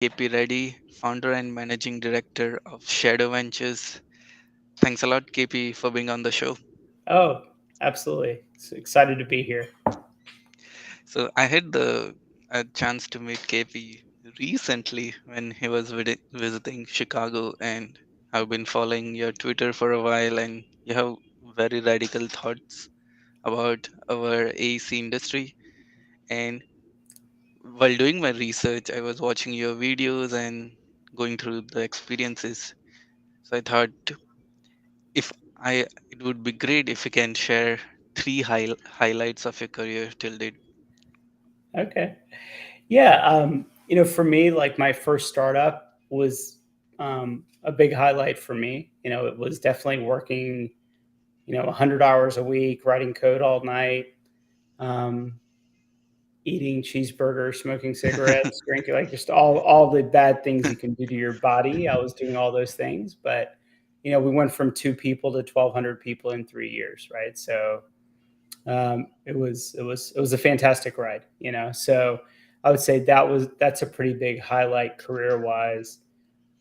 KP Reddy, founder and managing director of Shadow Ventures. Thanks a lot, KP, for being on the show. Oh, absolutely. So excited to be here. So I had the a chance to meet KP recently when he was visiting Chicago, and I've been following your Twitter for a while, and you have very radical thoughts about our AC industry. And while doing my research, I was watching your videos and going through the experiences. So I thought if I it would be great if you can share three highlights of your career till date. Okay. Yeah. For me, like my first startup was a big highlight for me. It was definitely working, 100 hours a week, writing code all night, um, eating cheeseburgers, smoking cigarettes, drinking, like just all the bad things you can do to your body. I was doing all those things, but we went from 2 people to 1,200 people in 3 years, right? So it was a fantastic ride. So I would say that's a pretty big highlight career wise.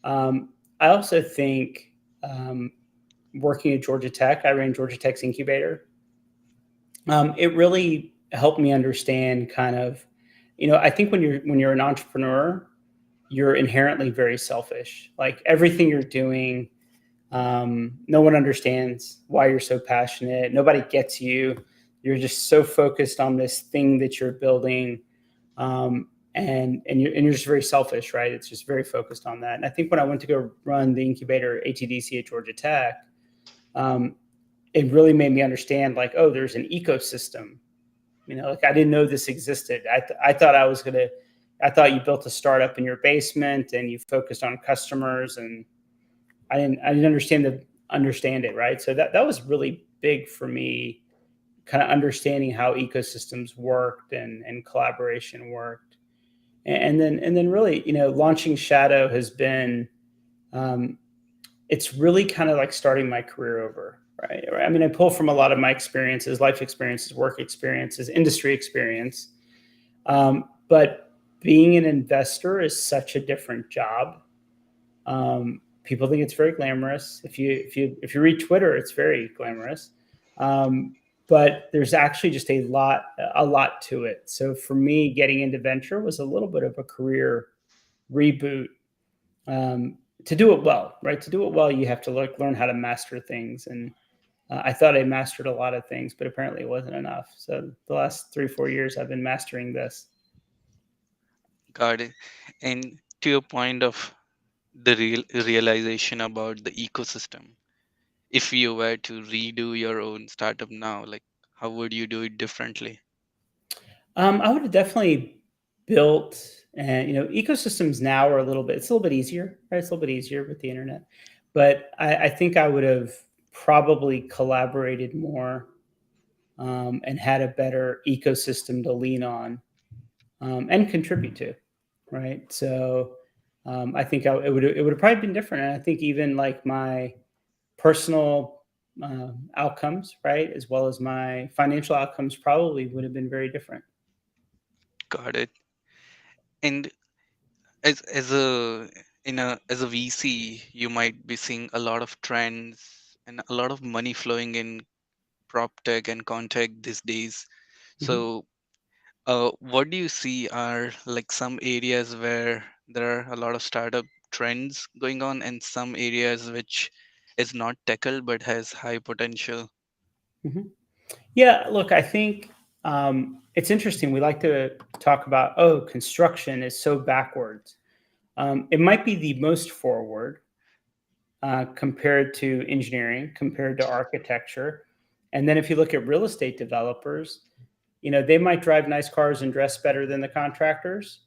Um, I also think um, working at Georgia Tech, I ran Georgia Tech's incubator. It really helped me understand kind of, I think when you're an entrepreneur, you're inherently very selfish. Like everything you're doing, no one understands why you're so passionate. Nobody gets you. You're just so focused on this thing that you're building, um, and you're just very selfish, right? It's just very focused on that. And I think when I went to go run the incubator ATDC at Georgia Tech, um, it really made me understand, like, oh, there's an ecosystem. Like I didn't know this existed. I thought I thought you built a startup in your basement and you focused on customers, and I didn't understand it, right? So that was really big for me, kind of understanding how ecosystems worked and collaboration worked. And then really, launching Shadow has been, um, it's really kind of like starting my career over, right? I mean, I pull from a lot of my experiences, life experiences, work experiences, industry experience. But being an investor is such a different job. People think it's very glamorous. If you read Twitter, it's very glamorous. Um, but there's actually just a lot to it. So for me, getting into venture was a little bit of a career reboot, um, to do it well, right? To do it well, you have to learn how to master things. And I thought I mastered a lot of things, but apparently it wasn't enough. So the last 3-4 years, I've been mastering this. Got it. And to your point of the realization about the ecosystem, if you were to redo your own startup now, like how would you do it differently? I would have definitely built, and ecosystems now are it's a little bit easier, right? It's a little bit easier with the internet, but I think I would have probably collaborated more, and had a better ecosystem to lean on, and contribute to, right? So I think it would have probably been different, and I think even like my personal outcomes, right, as well as my financial outcomes, probably would have been very different. Got it. And as a VC, you might be seeing a lot of trends and a lot of money flowing in prop tech and contech these days. Mhm. So what do you see are like some areas where there are a lot of startup trends going on and some areas which is not tackled but has high potential? Mhm. Yeah, look, I think it's interesting. We like to talk about, oh, construction is so backwards. It might be the most forward, compared to engineering, compared to architecture. And then if you look at real estate developers, they might drive nice cars and dress better than the contractors,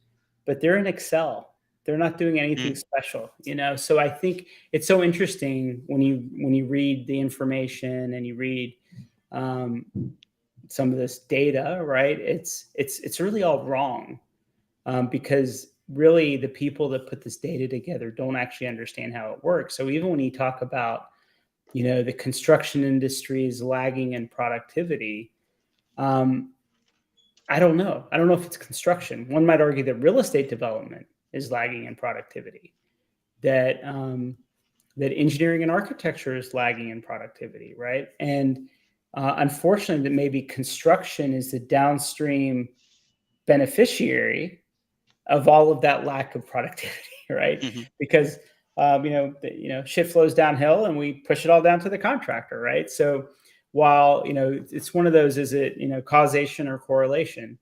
but they're in Excel. They're not doing anything Mm, special. So I think it's so interesting when you read the information and you read, um, some of this data, right? It's really all wrong, because really the people that put this data together don't actually understand how it works. So even when you talk about, the construction industry is lagging in productivity, um, I don't know. I don't know if it's construction. One might argue that real estate development is lagging in productivity, that that engineering and architecture is lagging in productivity, right? And unfortunately, that maybe construction is the downstream beneficiary of all of that lack of productivity, right? Mhm. Because shit flows downhill, and we push it all down to the contractor, right? So while it's one of those, is it causation or correlation?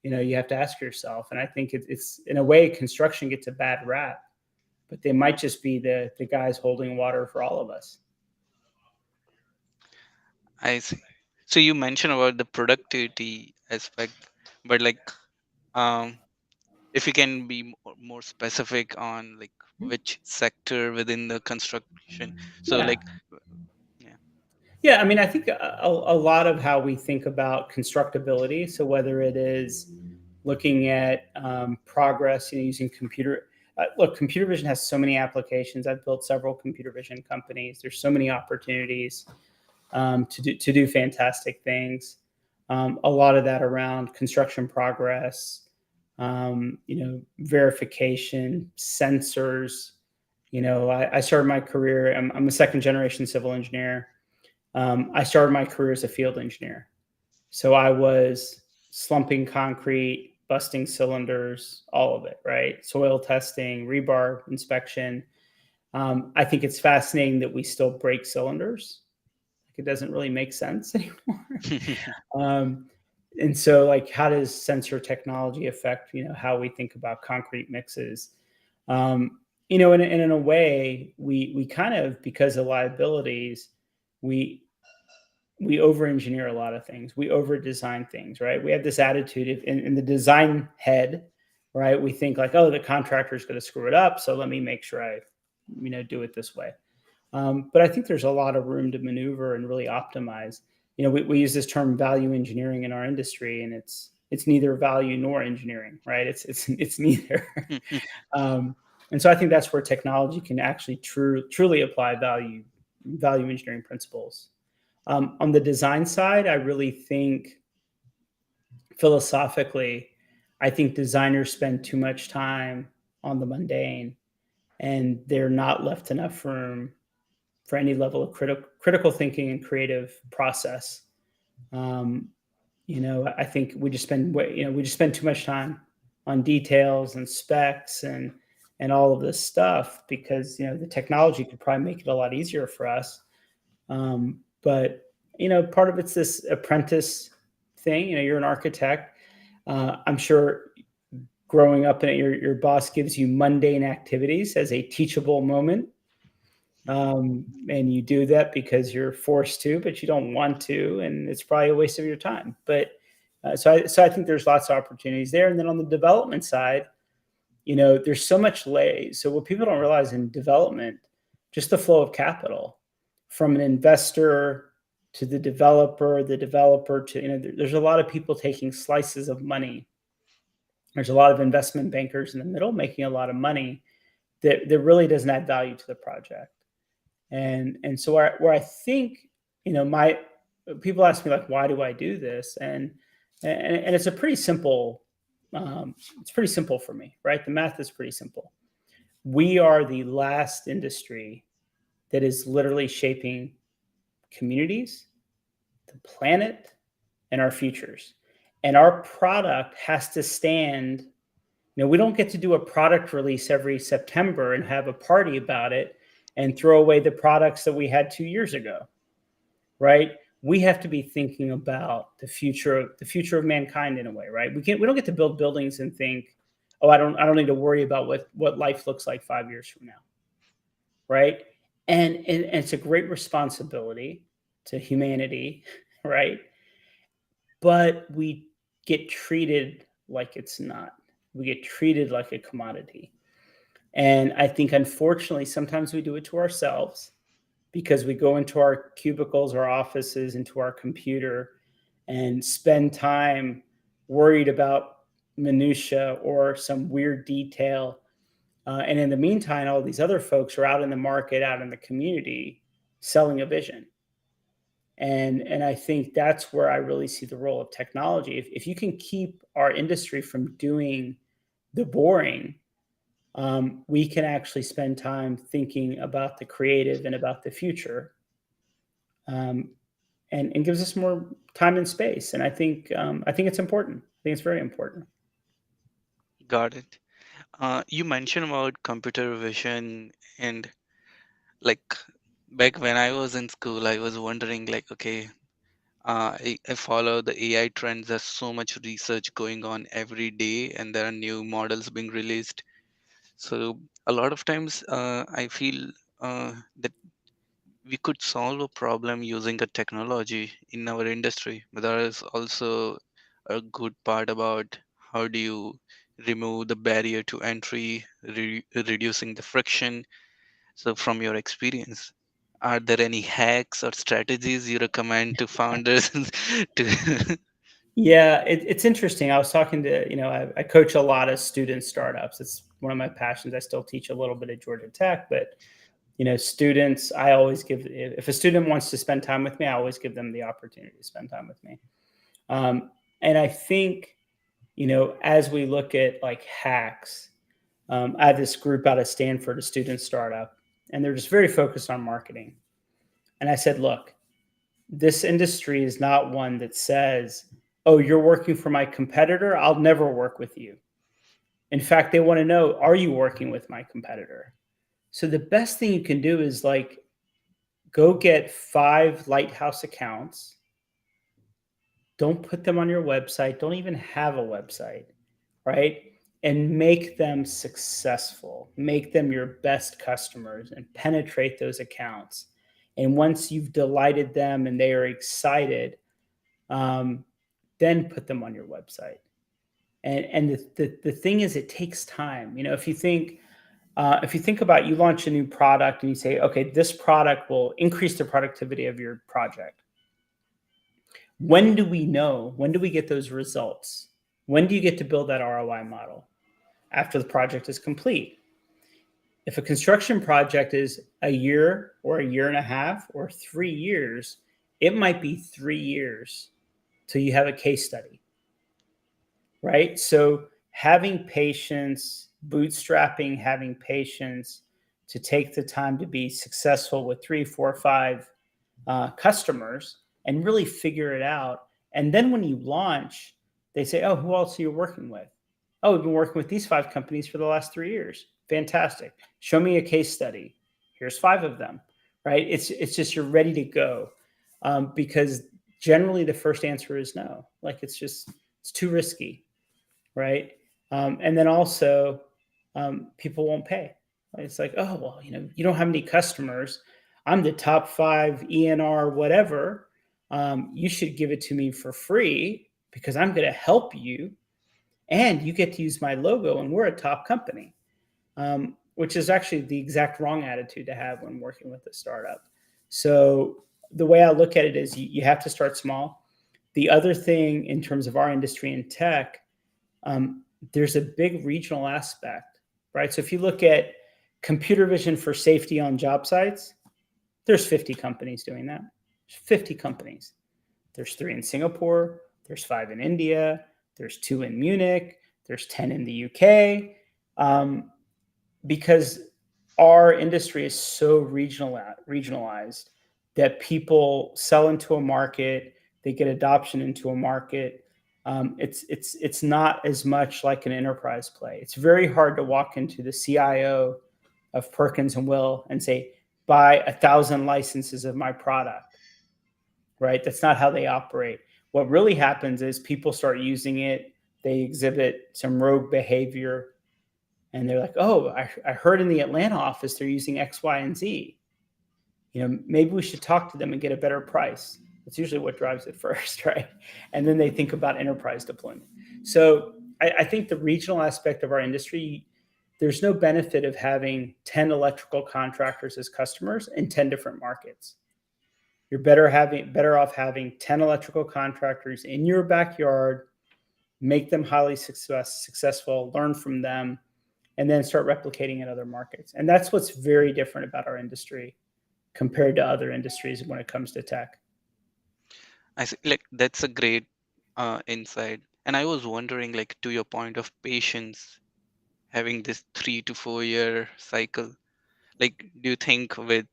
You have to ask yourself, and I think it's in a way construction gets a bad rap, but they might just be the guys holding water for all of us. I see. So you mentioned about the productivity aspect, but like, um, if you can be more specific on like which sector within the construction. So Yeah. like, yeah. Yeah, I mean, I think a lot of how we think about constructability, so whether it is looking at progress, using computer. Look, computer vision has so many applications. I've built several computer vision companies. There's so many opportunities to do fantastic things. A lot of that around construction progress, verification, sensors. I started my career. I'm a second generation civil engineer. I started my career as a field engineer. So I was slumping concrete, busting cylinders, all of it, right? Soil testing, rebar inspection. I think it's fascinating that we still break cylinders. Like, it doesn't really make sense anymore. um, and so, like, how does sensor technology affect how we think about concrete mixes? And in a way, we kind of, because of liabilities, we we over engineer a lot of things. We over design things, right? We have this attitude in the design head, right? We think like, oh, the contractor is going to screw it up, so let me make sure I do it this way. But I think there's a lot of room to maneuver and really optimize. We use this term value engineering in our industry, and it's neither value nor engineering, right? It's neither. um, and so I think that's where technology can actually truly apply value engineering principles. On the design side, I really think philosophically, I think designers spend too much time on the mundane, and they're not left enough room for any level of critical thinking and creative process. Um, I think we just spend too much time on details and specs and all of this stuff, because the technology could probably make it a lot easier for us. But part of it's this apprentice thing. You're an architect. I'm sure growing up in it, your boss gives you mundane activities as a teachable moment, and you do that because you're forced to, but you don't want to, and it's probably a waste of your time. But so I think there's lots of opportunities there. And then on the development side, there's so much lay. So what people don't realize in development, just the flow of capital from an investor to the developer to, there's a lot of people taking slices of money. There's a lot of investment bankers in the middle making a lot of money that really doesn't add value to the project. And so where I think, my people ask me like, why do I do this? And it's a pretty simple, it's pretty simple for me, right? The math is pretty simple. We are the last industry that is literally shaping communities, the planet, and our futures. And our product has to stand. We don't get to do a product release every September and have a party about it and throw away the products that we had 2 years ago, right? We have to be thinking about the future of mankind in a way, right? We don't get to build buildings and think, oh, I don't need to worry about what life looks like 5 years from now, right? And it's a great responsibility to humanity, right? But we get treated like it's not. We get treated like a commodity. And I think, unfortunately, sometimes we do it to ourselves, because we go into our cubicles, our offices, into our computer, and spend time worried about minutia or some weird detail. And in the meantime, all these other folks are out in the market, out in the community, selling a vision. And I think that's where I really see the role of technology. If you can keep our industry from doing the boring, we can actually spend time thinking about the creative and about the future, um, and gives us more time and space. And I think it's important. I think it's very important. Got it. You mentioned about computer vision, and like back when I was in school, I was wondering like, okay, I follow the AI trends. There's so much research going on every day, and there are new models being released. So a lot of times, I feel that we could solve a problem using a technology in our industry, but there is also a good part about how do you remove the barrier to entry, reducing the friction. So, from your experience, are there any hacks or strategies you recommend to founders to? Yeah, it's interesting. I was talking to, I coach a lot of student startups. It's one of my passions. I still teach a little bit at Georgia Tech, but students, I always give, if a student wants to spend time with me, I always give them the opportunity to spend time with me. And I think, as we look at like hacks, I have this group out of Stanford, a student startup, and they're just very focused on marketing. And I said, look, this industry is not one that says, oh, you're working for my competitor, I'll never work with you. In fact, they want to know, are you working with my competitor? So the best thing you can do is like go get 5 lighthouse accounts. Don't put them on your website. Don't even have a website, right? And make them successful. Make them your best customers and penetrate those accounts. And once you've delighted them and they are excited, um, then put them on your website. And the thing is, it takes time. If you think about, you launch a new product and you say, okay, this product will increase the productivity of your project. When do we know? When do we get those results? When do you get to build that ROI model? After the project is complete. If a construction project is a year or a year and a half or 3 years, it might be 3 years till you have a case study, right? So having patience, bootstrapping, having patience to take the time to be successful with 3, 4, 5 customers and really figure it out. And then when you launch, they say, oh, who else are you working with? Oh, we've been working with these 5 companies for the last 3 years. Fantastic. Show me a case study. Here's 5 of them, right? It's just you're ready to go, because generally the first answer is no. Like it's too risky, right? And then also, people won't pay. Right? It's like, oh well, you don't have any customers. I'm the top 5 ENR whatever. You should give it to me for free because I'm going to help you, and you get to use my logo, and we're a top company. Which is actually the exact wrong attitude to have when working with a startup. So the way I look at it is you have to start small. The other thing in terms of our industry in tech, um, there's a big regional aspect, right? So if you look at computer vision for safety on job sites, there's 50 companies doing that. There's 50 companies. There's 3 in Singapore, there's 5 in India, there's 2 in Munich, there's 10 in the UK, because our industry is so regionalized that people sell into a market, they get adoption into a market. It's not as much like an enterprise play. It's very hard to walk into the CIO of Perkins and Will and say, buy 1,000 licenses of my product, right? That's not how they operate. What really happens is people start using it, they exhibit some rogue behavior, and they're like, oh, I heard in the Atlanta office they're using X, Y, and Z. Maybe we should talk to them and get a better price. That's usually what drives it first, right? And then they think about enterprise deployment. So I think the regional aspect of our industry, there's no benefit of having 10 electrical contractors as customers in 10 different markets. You're better off having 10 electrical contractors in your backyard, make them highly successful, learn from them, and then start replicating in other markets. And that's what's very different about our industry compared to other industries when it comes to tech. I see, like that's a great insight. And I was wondering, like, to your point of patience, having this 3 to 4 year cycle. Like, do you think with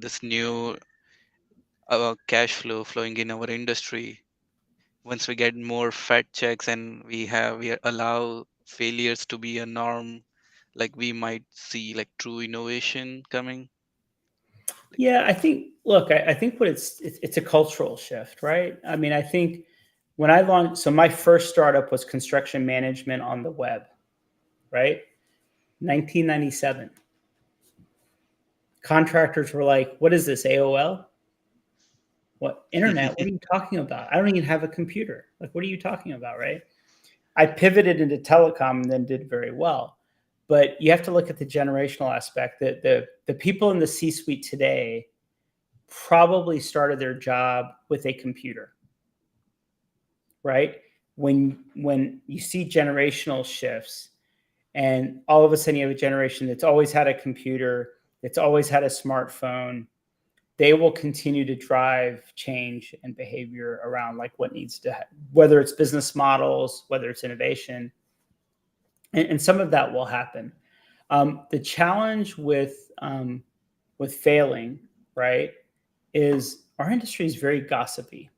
this new cash flow flowing in our industry, once we get more fat checks and we allow failures to be a norm, like we might see like true innovation coming? Like, Yeah, I think. Look, I think what it's a cultural shift, right? I mean, I think when I launched, so my first startup was construction management on the web, right? 1997. Contractors were like, "What is this, AOL? What internet? What are you talking about? I don't even have a computer. Like, what are you talking about?" Right? I pivoted into telecom and then did very well. But you have to look at the generational aspect. That the people in the C-suite today probably started their job with a computer, right? When you see generational shifts, and all of a sudden you have a generation that's always had a computer, that's always had a smartphone, they will continue to drive change and behavior around like what needs to whether it's business models, whether it's innovation, and some of that will happen. The challenge with failing, right, is our industry is very gossipy.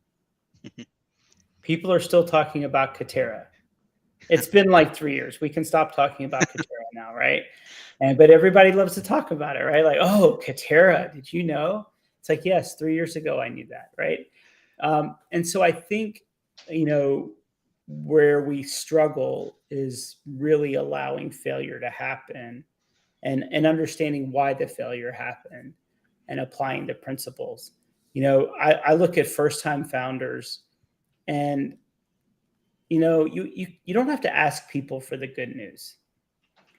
People are still talking about Katera. It's been like 3 years. We can stop talking about Katera now, right? But everybody loves to talk about it, right? Like, oh, Katera, did you know? It's like, yes, 3 years ago I knew that, right? And so I think, you know, where we struggle is really allowing failure to happen, and understanding why the failure happened and applying the principles. I look at first time founders, and you don't have to ask people for the good news.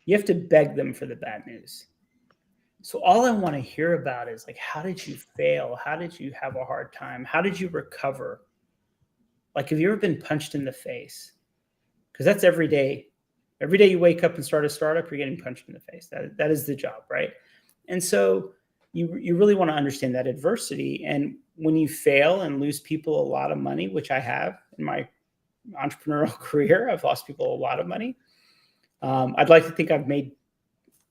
You have to beg them for the bad news. So all I want to hear about is like, how did you fail? How did you have a hard time? How did you recover? Like, have you ever been punched in the face? Because that's every day. Every day you wake up and start a startup, you're getting punched in the face. That is the job, right? And so you really want to understand that adversity. And when you fail and lose people a lot of money, which I have in my entrepreneurial career, I've lost people a lot of money. I'd like to think I've made,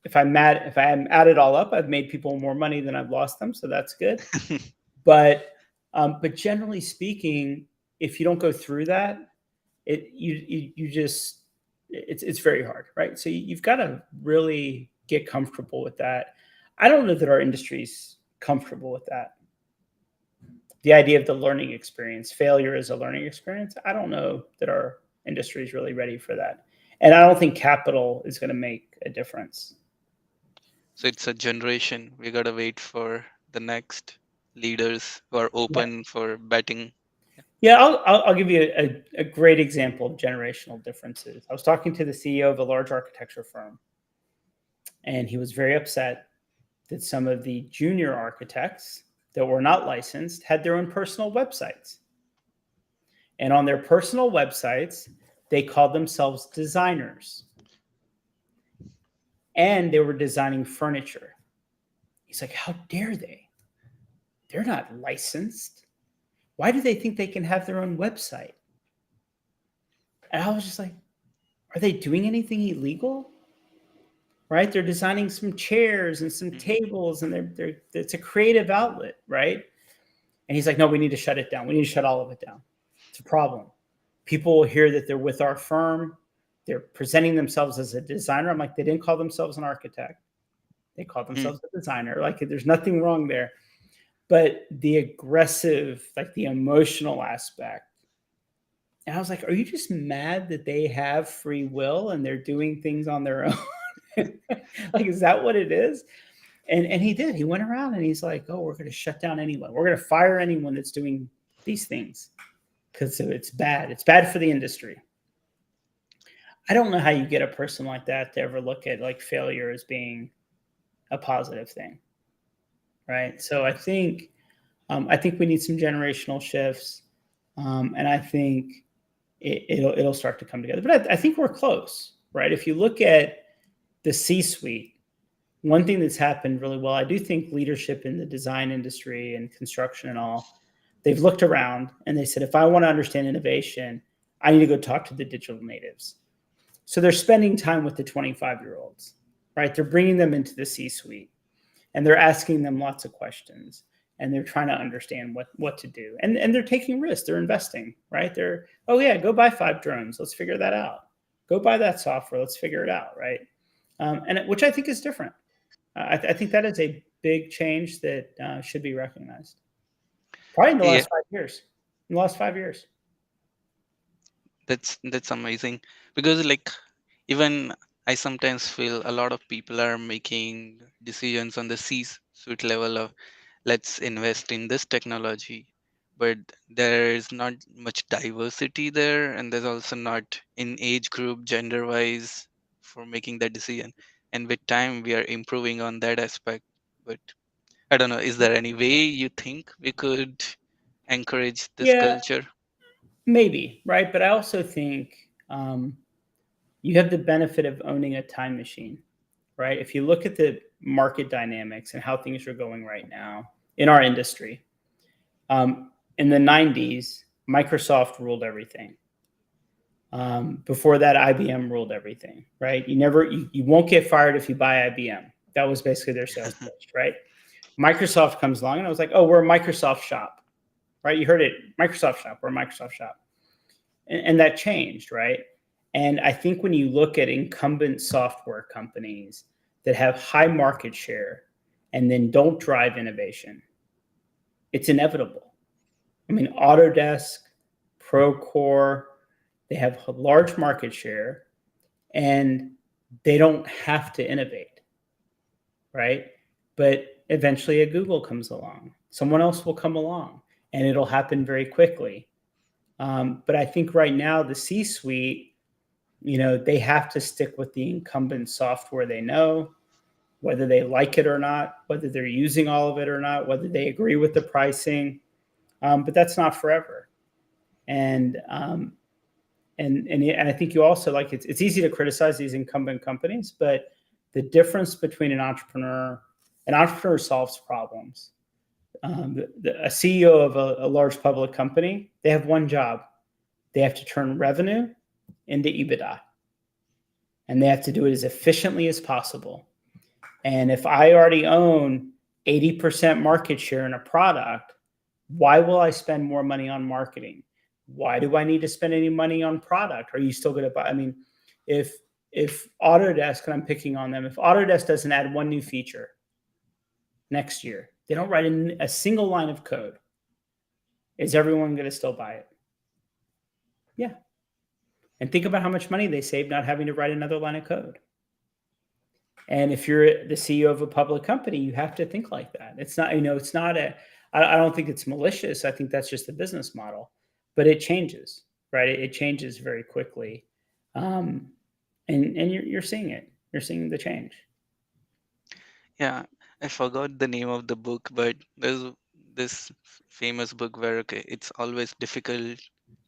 if I'm add it all up, I've made people more money than I've lost them, so that's good. But generally speaking, if you don't go through that, it's very hard, right? So you've got to really get comfortable with that. I don't know that our industry's comfortable with that. The idea of the learning experience, failure is a learning experience. I don't know that our industry is really ready for that. And I don't think capital is going to make a difference. so it's a generation. We gotta wait for the next leaders who are Yeah. open for betting. Yeah, I'll give you a great example of generational differences. I was talking to the CEO of a large architecture firm, and he was very upset that some of the junior architects that were not licensed had their own personal websites. And on their personal websites, they called themselves designers. And they were designing furniture. He's like, how dare they? They're not licensed. Why do they think they can have their own website? And I was just like, are they doing anything illegal? Right? They're designing some chairs and some Mhm. tables, and it's a creative outlet, right? And he's like, no, we need to shut it down. We need to shut all of it down. It's a problem. People will hear that they're with our firm. They're presenting themselves as a designer. I'm like, they didn't call themselves an architect. They called Hmm. themselves a designer. Like, there's nothing wrong there. But the aggressive, like the emotional aspect. And I was like, are you just mad that they have free will and they're doing things on their own? Like, is that what it is? And he did. He went around and he's like, oh, we're going to shut down anyone. We're going to fire anyone that's doing these things because it's bad. It's bad for the industry. I don't know how you get a person like that to ever look at like failure as being a positive thing, right? So I think we need some generational shifts, and I think it'll start to come together. But I think we're close, right? If you look at the C-suite, one thing that's happened really well, I do think leadership in the design industry and construction and all, they've looked around and they said, if I want to understand innovation, I need to go talk to the digital natives. So they're spending time with the 25-year-olds, right? They're bringing them into the C-suite, and they're asking them lots of questions, and they're trying to understand what to do. And they're taking risks. They're investing, right? They're, oh yeah, go buy 5 drones. Let's figure that out. Go buy that software. Let's figure it out, right? Which I think is different. I think that is a big change that should be recognized. Probably in the Yeah, last 5 years. In the last 5 years. that's amazing because like even I sometimes feel a lot of people are making decisions on the C-suite level of let's invest in this technology, but there is not much diversity there, and there's also not in age group, gender wise, for making that decision. And with time, we are improving on that aspect. But I don't know, is there any way you think we could encourage this Yeah, culture? maybe, right? But I also think you have the benefit of owning a time machine, right? If you look at the market dynamics and how things are going right now in our industry, in the 90s, Microsoft ruled everything. Before that, IBM ruled everything, right? You won't get fired if you buy IBM. That was basically their sales pitch, right? Microsoft comes along and I was like, oh, we're a Microsoft shop, right? You heard it, Microsoft shop, we're a Microsoft shop. And that changed, right? And I think when you look at incumbent software companies that have high market share and then don't drive innovation, it's inevitable. I mean, Autodesk, Procore, they have a large market share and they don't have to innovate, right? But eventually a Google comes along, someone else will come along, and it'll happen very quickly. But I think right now the C-suite, they have to stick with the incumbent software they know, whether they like it or not, whether they're using all of it or not, whether they agree with the pricing. But that's not forever. And and I think you also like it's easy to criticize these incumbent companies, but the difference between an entrepreneur solves problems. A CEO of a large public company, they have one job. They have to turn revenue into EBITDA, and they have to do it as efficiently as possible. And if I already own 80% market share in a product, why will I spend more money on marketing? Why do I need to spend any money on product? Are you still going to buy? I mean, if Autodesk, and I'm picking on them, if Autodesk doesn't add one new feature next year, they don't write in a single line of code, is everyone going to still buy it? Yeah. And think about how much money they save not having to write another line of code. And if you're the CEO of a public company, you have to think like that. It's not, it's not I don't think it's malicious. I think that's just the business model, but it changes, right? It changes very quickly. And you're seeing it. You're seeing the change. Yeah, I forgot the name of the book, but there's this famous book where okay, it's always difficult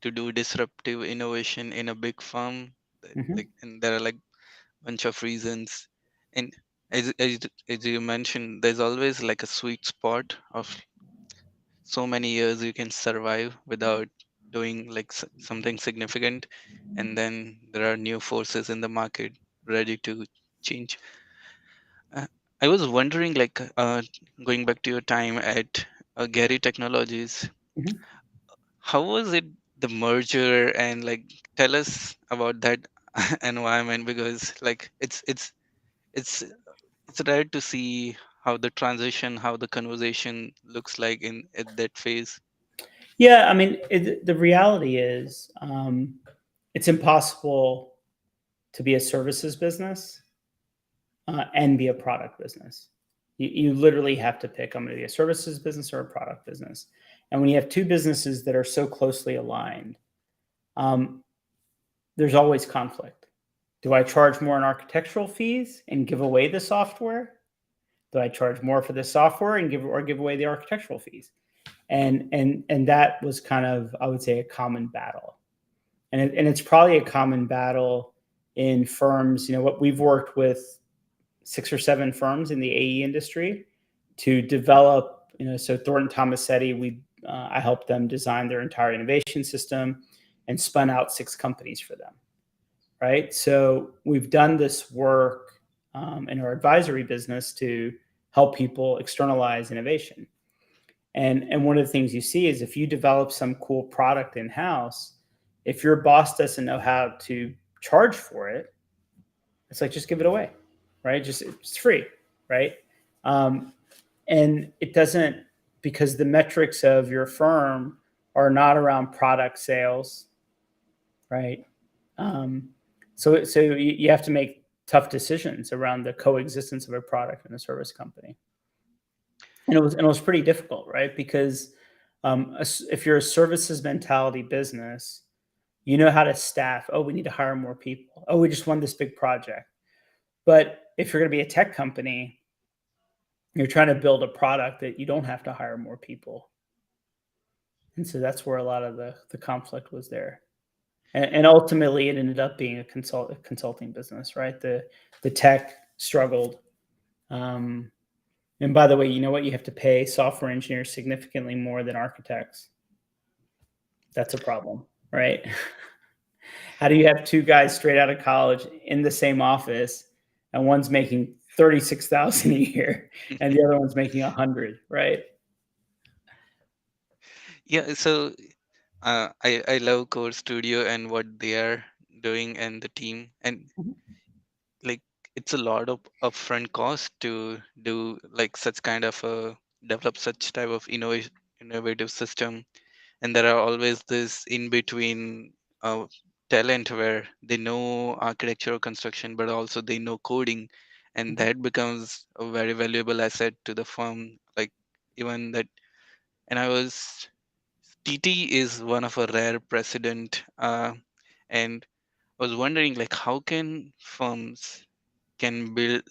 to do disruptive innovation in a big firm. Mm-hmm. Like, and there are like bunch of reasons. And as you mentioned, there's always like a sweet spot of so many years you can survive without doing like something significant, and then there are new forces in the market ready to change. Uh, I was wondering, like, going back to your time at Gary Technologies, Mm-hmm. how was it the merger, and like, tell us about that environment because, like, it's it's rare to see how the transition, how the conversation looks like in at that phase. Yeah, I mean, the reality is, it's impossible to be a services business and be a product business. You literally have to pick. I'm going to be a services business or a product business. And when you have two businesses that are so closely aligned, um, there's always conflict. Do I charge more in architectural fees and give away the software? Do I charge more for the software and give away the architectural fees? And that was kind of, I would say, a common battle. And it's probably a common battle in firms. What we've worked with 6 or 7 firms in the AE industry to develop. So Thornton Tomasetti, I helped them design their entire innovation system and spun out 6 companies for them. right? So we've done this work in our advisory business to help people externalize innovation. And one of the things you see is if you develop some cool product in house, if your boss doesn't know how to charge for it, it's like just give it away, right? Just it's free, right? Um, and it doesn't, because the metrics of your firm are not around product sales, right? Um, so you have to make tough decisions around the coexistence of a product and a service company, and it was pretty difficult, right? Because if you're a services mentality business, you know how to staff. Oh, we need to hire more people. Oh, we just won this big project. But if you're going to be a tech company, you're trying to build a product that you don't have to hire more people. And so that's where a lot of the conflict was there. And ultimately, it ended up being a consulting business, right? The tech struggled. Um, and by the way, you know what? You have to pay software engineers significantly more than architects. That's a problem, right? How do you have two guys straight out of college in the same office, and one's making 36,000 a year, and the other one's making 100, right? Yeah, so I love Core Studio and what they are doing and the team, and Mhm. like it's a lot of upfront cost to do like such kind of a develop such type of innovative system, and there are always this in between talent where they know architecture or construction but also they know coding, and Mhm. that becomes a very valuable asset to the firm. Like even that, and I was TT is one of a rare precedent, and I was wondering like how can firms can build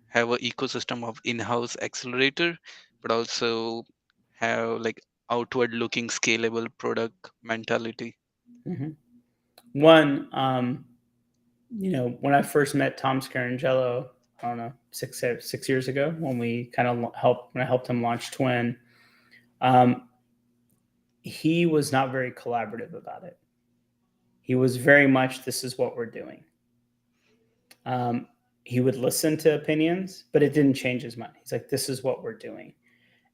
have an ecosystem of in-house accelerator but also have like outward looking scalable product mentality. Mhm. One, when I first met Tom Scarangello, I don't know, 6 years ago, when when I helped him launch Twin, um, he was not very collaborative about it. He was very much, this is what we're doing. Um, he would listen to opinions, but it didn't change his mind. He's like, this is what we're doing.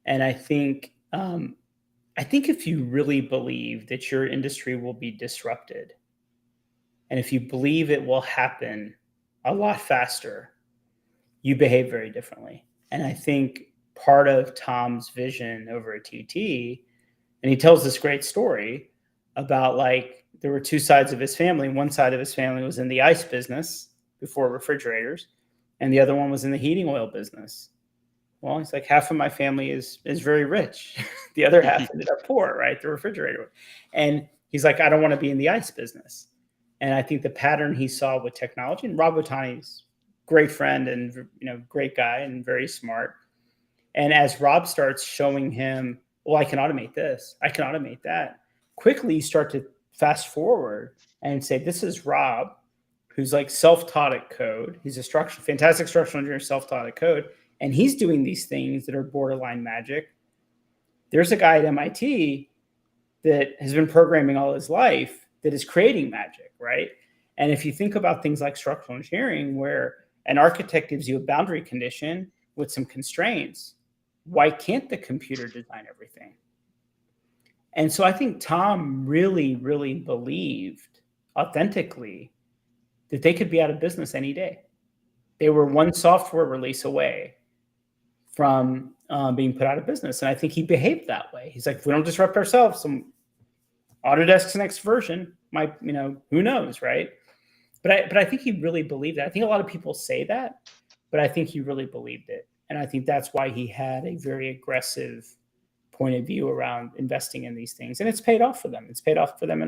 And I think if you really believe that your industry will be disrupted, and if you believe it will happen a lot faster, you behave very differently. And I think part of Tom's vision over at TT, and he tells this great story about like there were two sides of his family. One side of his family was in the ice business before refrigerators, and the other one was in the heating oil business. Well, he's like, half of my family is very rich. The other half ended up poor, right? The refrigerator. And he's like, I don't want to be in the ice business. And I think the pattern he saw with technology, and Rob Botani's great friend and great guy and very smart. And as Rob starts showing him, well, I can automate this, I can automate that. Quickly, you start to fast forward and say, this is Rob, who's like self-taught at code. He's a fantastic structural engineer, self-taught at code, and he's doing these things that are borderline magic. There's a guy at MIT that has been programming all his life that is creating magic, right? And if you think about things like structural engineering, where an architect gives you a boundary condition with some constraints, why can't the computer design everything? And so I think Tom really, really believed authentically that they could be out of business any day. They were one software release away from being put out of business. And I think he behaved that way. He's like, if we don't disrupt ourselves, some Autodesk's next version might, who knows, right? But I think he really believed that. I think a lot of people say that, but I think he really believed it. And I think that's why he had a very aggressive point of view around investing in these things. And it's paid off for them. It's paid off for them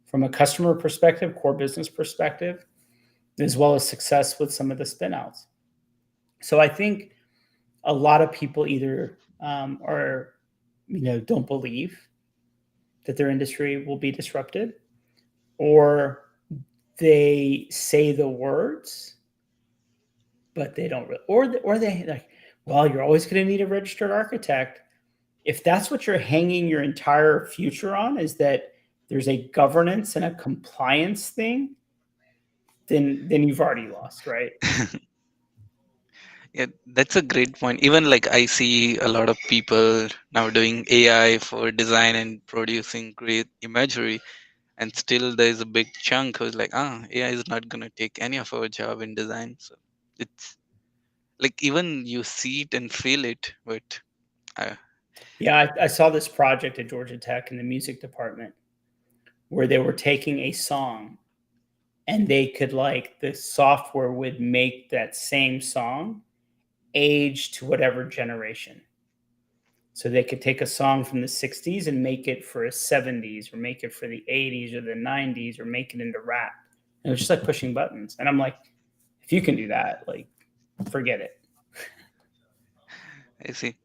from a customer perspective, core business perspective, as well as success with some of the spinouts. So I think a lot of people either are, don't believe that their industry will be disrupted, or they say the words, but they don't really, or they like, well, you're always going to need a registered architect. If that's what you're hanging your entire future on, is that there's a governance and a compliance thing, then you've already lost, right? Yeah, that's a great point. Even like I see a lot of people now doing AI for design and producing great imagery, and still there's a big chunk who's like, AI is not gonna take any of our job in design. So it's like even you see it and feel it, but uh, Yeah, I saw this project at Georgia Tech in the music department where they were taking a song and they could like the software would make that same song age to whatever generation. So they could take a song from the 60s and make it for a 70s or make it for the 80s or the 90s or make it into rap. And it was just like pushing buttons. And I'm like, if you can do that, like, forget it. I see.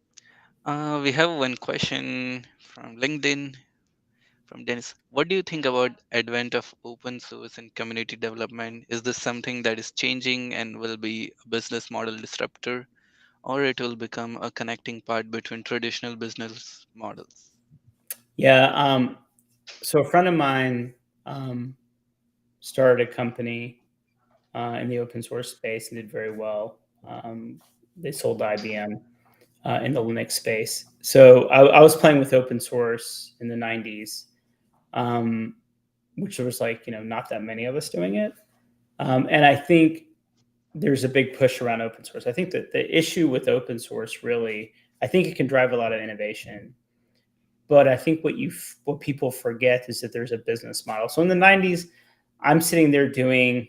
We have one question from LinkedIn from Dennis. What do you think about advent of open source and community development? Is this something that is changing and will be a business model disruptor, or it will become a connecting part between traditional business models? Yeah. So a friend of mine um, started a company in the open source space and did very well. They sold to IBM in the Linux space. So I was playing with open source in the 90s, um, which there was like, not that many of us doing it. And I think there's a big push around open source. I think that the issue with open source really, I think it can drive a lot of innovation. But I think what people forget is that there's a business model. So in the 90s, I'm sitting there doing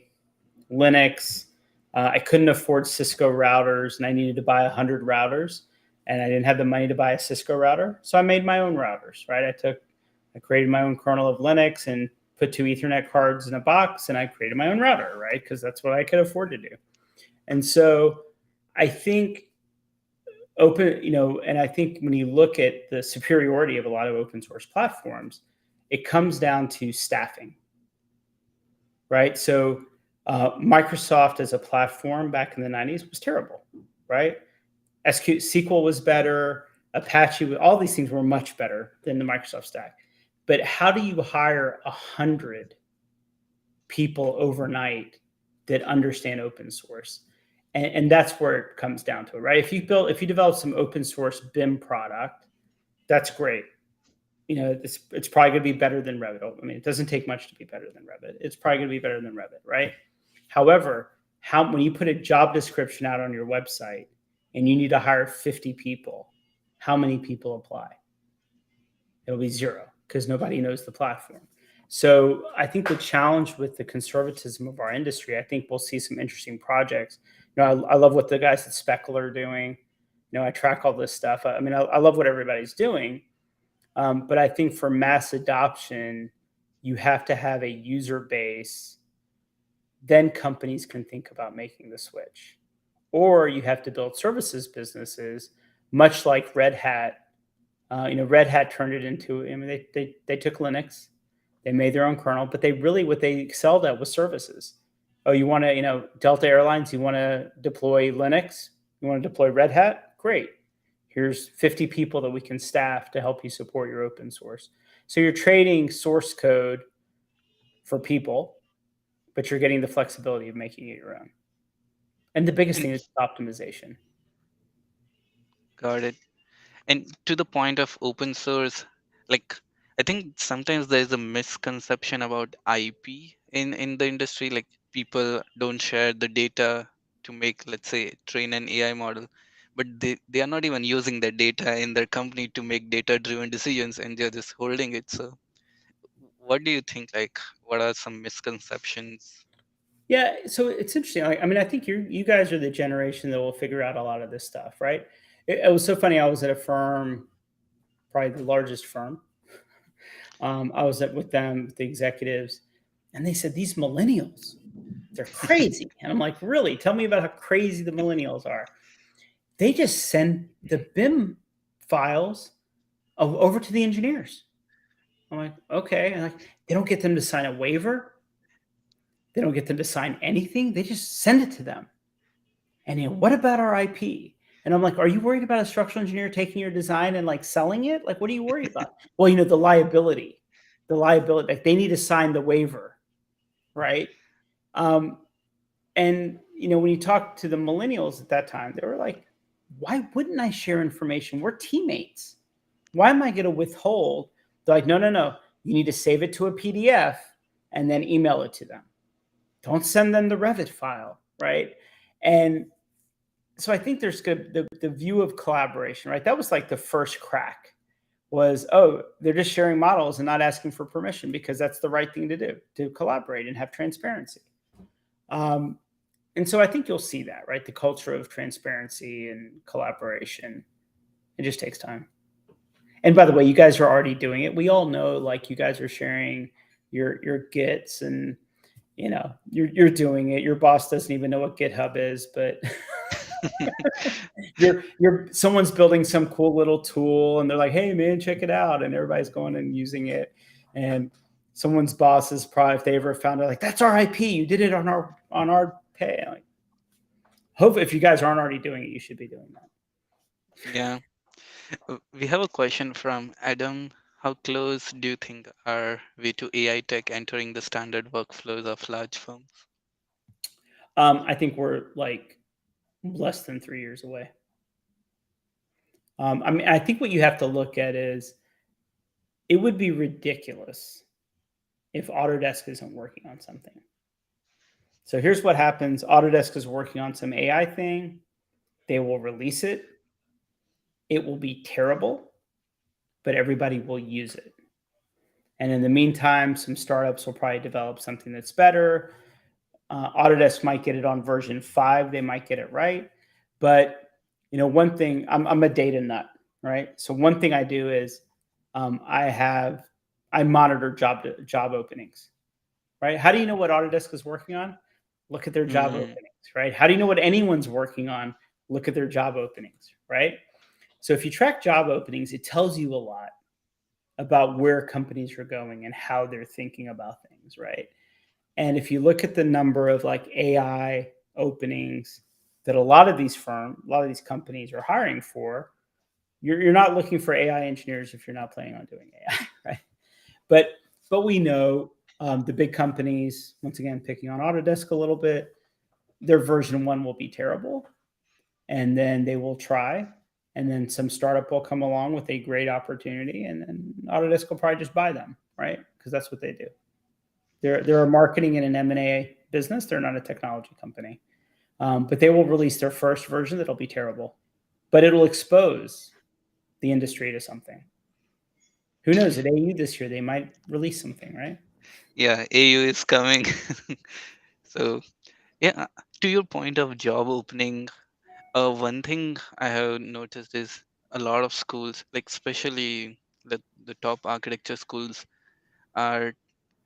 Linux. I couldn't afford Cisco routers, and I needed to buy 100 routers, and I didn't have the money to buy a Cisco router, so I made my own routers. Right, I created my own kernel of Linux and put two Ethernet cards in a box, and I created my own router. Right, because that's what I could afford to do. And so I think and I think when you look at the superiority of a lot of open source platforms, it comes down to staffing, right? So Microsoft as a platform back in the 90s was terrible, right? SQL was better, Apache, all these things were much better than the Microsoft stack. But how do you hire 100 people overnight that understand open source? And that's where it comes down to it, right? If you develop some open source BIM product, that's great. It's probably going to be better than Revit. I mean, it doesn't take much to be better than Revit. It's probably going to be better than Revit, right? However, when you put a job description out on your website and you need to hire 50 people, how many people apply? It'll be zero because nobody knows the platform. So I think the challenge with the conservatism of our industry, I think we'll see some interesting projects. I love what the guys at Speckle are doing. I track all this stuff. I mean, I love what everybody's doing. But I think for mass adoption, you have to have a user base. Then companies can think about making the switch. Or you have to build services businesses, much like Red Hat. Red Hat turned it into, I mean, they took Linux, they made their own kernel, but what they excelled at was services. Oh, you want to, Delta Airlines, you want to deploy Linux? You want to deploy Red Hat? Great. Here's 50 people that we can staff to help you support your open source. So you're trading source code for people, but you're getting the flexibility of making it your own. And the biggest And thing is optimization. got it. And to the point of open source, like I think sometimes there's a misconception about IP in the industry. Like people don't share the data to make, let's say, train an AI model, but they are not even using the data in their company to make data driven decisions, and they're just holding it. So what do you think? Like, what are some misconceptions? Yeah, so it's interesting. I mean, I think you guys are the generation that will figure out a lot of this stuff, right? It was so funny. I was at a firm, probably the largest firm. I was with them, with the executives, and they said these millennials, they're crazy. And I'm like, really? Tell me about how crazy the millennials are. They just send the BIM files over to the engineers. I'm like, okay. And like, they don't get them to sign a waiver. They don't get them to sign anything. They just send it to them. And what about our IP? And I'm like, are you worried about a structural engineer taking your design and like selling it? Like, what are you worried about? Well, the liability. the liability. Like they need to sign the waiver, right? Um, and when you talk to the millennials at that time, they were like, "Why wouldn't I share information? We're teammates. Why am I going to withhold?" They're like, "No, no, no. You need to save it to a PDF and then email it to them. Don't send them the Revit file, right?" And so I think there's good the view of collaboration, right? That was like the first crack was, oh, they're just sharing models and not asking for permission because that's the right thing to do, to collaborate and have transparency. Um, and so I think you'll see that, right? The culture of transparency and collaboration. It just takes time. And by the way, you guys are already doing it. We all know, like, you guys are sharing your gits, and you're doing it. Your boss doesn't even know what GitHub is, but you're someone's building some cool little tool, and they're like, "Hey, man, check it out," and everybody's going and using it. And someone's boss is probably, if they ever found out, like, "That's our IP. You did it on our pay." Like, hope if you guys aren't already doing it, you should be doing that. Yeah. We have a question from Adam. How close do you think are we to AI tech entering the standard workflows of large firms? I think we're like less than 3 years away. I mean, I think what you have to look at is it would be ridiculous if Autodesk isn't working on something. So here's what happens. Autodesk is working on some AI thing. They will release it. It will be terrible, but everybody will use it. And in the meantime, some startups will probably develop something that's better. Autodesk might get it on version 5. They might get it right. But one thing, I'm a data nut, right? So one thing I do is I monitor job openings, right? How do you know what Autodesk is working on? Look at their job Mm, openings, right? How do you know what anyone's working on? Look at their job openings, right? So if you track job openings, it tells you a lot about where companies are going and how they're thinking about things, right? And if you look at the number of like AI openings that a lot of these companies are hiring for, you're not looking for AI engineers if you're not planning on doing AI, right? But we know the big companies, once again, picking on Autodesk a little bit, their version 1 will be terrible, and then they will try, and then some startup will come along with a great opportunity, and then Autodesk will probably just buy them, right? Because that's what they do. They're a marketing and an M&A business. They're not a technology company, but they will release their first version that'll be terrible, but it'll expose the industry to something. Who knows? At AU this year, they might release something, right? yeah, AU is coming. So, yeah, to your point of job opening, one thing I have noticed is a lot of schools, like especially the top architecture schools, are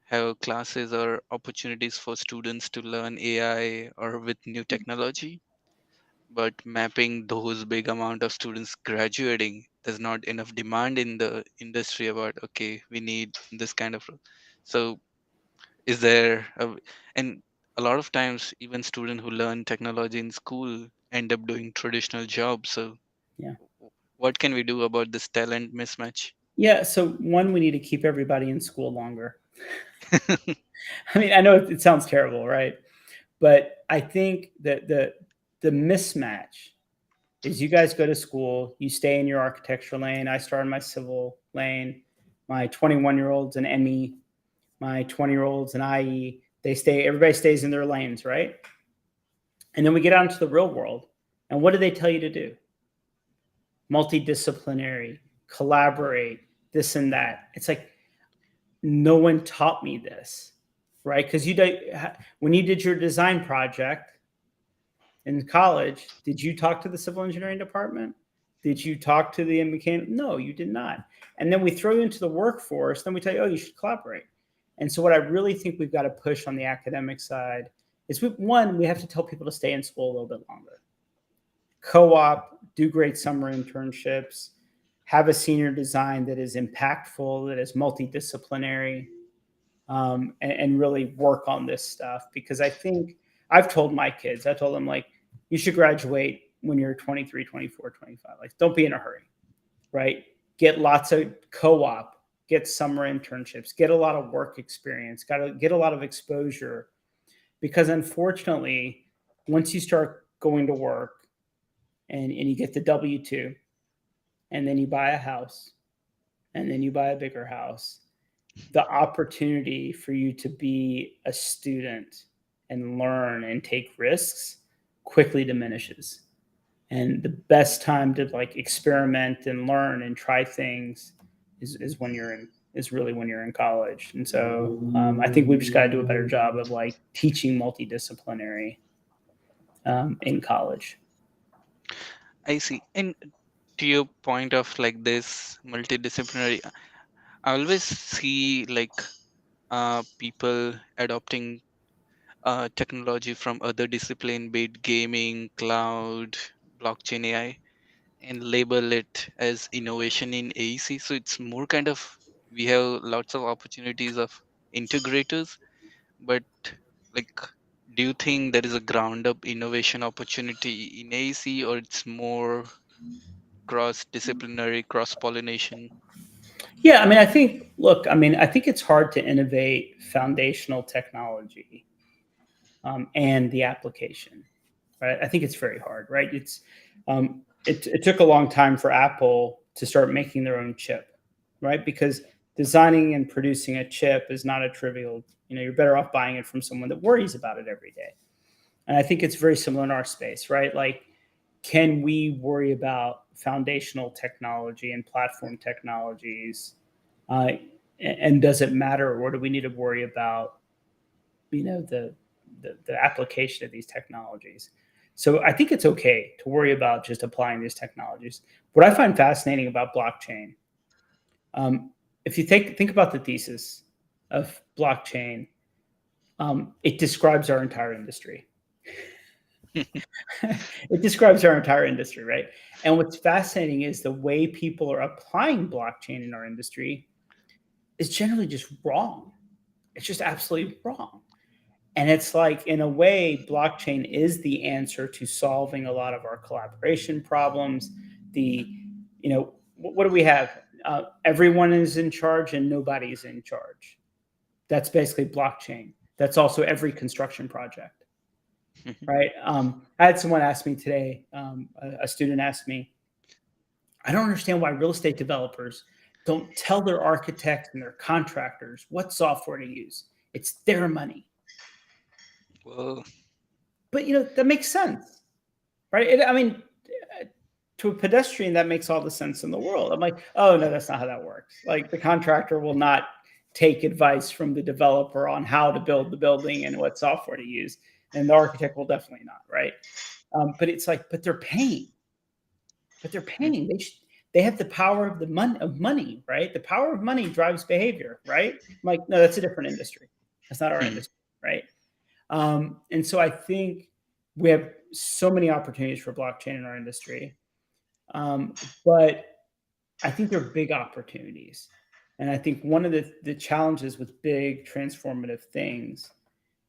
have classes or opportunities for students to learn AI or with new technology. But mapping those big amount of students graduating, there's not enough demand in the industry about okay, we need this kind of. So is there and a lot of times even students who learn technology in school end up doing traditional jobs. So Yeah. what can we do about this talent mismatch? Yeah. So one, we need to keep everybody in school longer. I mean, I know it sounds terrible, right? But I think that the mismatch is you guys go to school, you stay in your architecture lane. I start in my civil lane. My 21-year-old's an ME. My 20-year-old's an IE. Everybody stays in their lanes, right? And then we get out into the real world. And what do they tell you to do? Multidisciplinary, collaborate, this and that. It's like, no one taught me this, right? Because when you did your design project in college, did you talk to the civil engineering department? Did you talk to the mechanic? No, you did not. And then we throw you into the workforce. Then we tell you, oh, you should collaborate. And so what I really think we've got to push on the academic side is we have to tell people to stay in school a little bit longer. Co-op, do great summer internships, have a senior design that is impactful, that is multidisciplinary, and really work on this stuff. Because I think I've told my kids, I told them, like, you should graduate when you're 23, 24, 25. Like, don't be in a hurry, right? Get lots of co-op, get summer internships, get a lot of work experience, got to get a lot of exposure. Because unfortunately, once you start going to work and you get the W-2, and then you buy a house, and then you buy a bigger house, the opportunity for you to be a student and learn and take risks quickly diminishes. And the best time to like experiment and learn and try things is when you're in is really when you're in college. And so I think we've just got to do a better job of like teaching multidisciplinary in college. I see. And to your point of like this multidisciplinary, I always see like people adopting technology from other discipline, be it gaming, cloud, blockchain, AI, and label it as innovation in AEC. So it's more kind of, we have lots of opportunities of integrators, but like, do you think there is a ground up innovation opportunity in AEC, or it's more cross disciplinary, cross pollination? Yeah, I mean, I think it's hard to innovate foundational technology and the application, right? I think it's very hard, right? It took a long time for Apple to start making their own chip, right? Because designing and producing a chip is not a trivial. You're better off buying it from someone that worries about it every day. And I think it's very similar in our space, right? Like, can we worry about foundational technology and platform technologies? Uh, and does it matter, or do we need to worry about, the application of these technologies? So I think it's okay to worry about just applying these technologies. What I find fascinating about blockchain, if you think about the thesis of blockchain, it describes our entire industry. It describes our entire industry, right? And what's fascinating is the way people are applying blockchain in our industry is generally just wrong. It's just absolutely wrong. And it's like, in a way, blockchain is the answer to solving a lot of our collaboration problems. What do we have? Everyone is in charge and nobody's in charge. That's basically blockchain. That's also every construction project, right? I had someone ask me today, a student asked me, I don't understand why real estate developers don't tell their architects and their contractors what software to use. It's their money. Well, But that makes sense, right? I mean, to a pedestrian, that makes all the sense in the world. I'm like, oh no, that's not how that works. Like, the contractor will not take advice from the developer on how to build the building and what software to use, and the architect will definitely not, right? But it's like, but they're paying. But they're paying. They have the power of money, right? The power of money drives behavior, right? I'm like, no, that's a different industry. That's not our industry, right? And so I think we have so many opportunities for blockchain in our industry, but I think they're big opportunities. And I think one of the challenges with big transformative things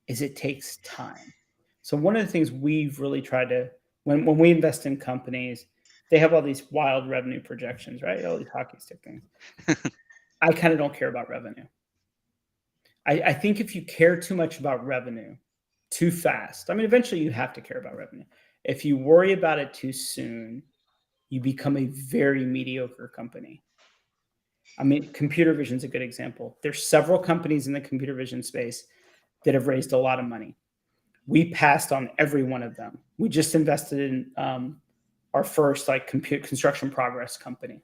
is it takes time. So one of the things we've really tried to, when we invest in companies, they have all these wild revenue projections, right? All these hockey stick things. I kind of don't care about revenue. I think if you care too much about revenue too fast, I mean, eventually you have to care about revenue. If you worry about it too soon, you become a very mediocre company. I mean, computer vision is a good example. There's several companies in the computer vision space that have raised a lot of money. We passed on every one of them. We just invested in our first like construction progress company.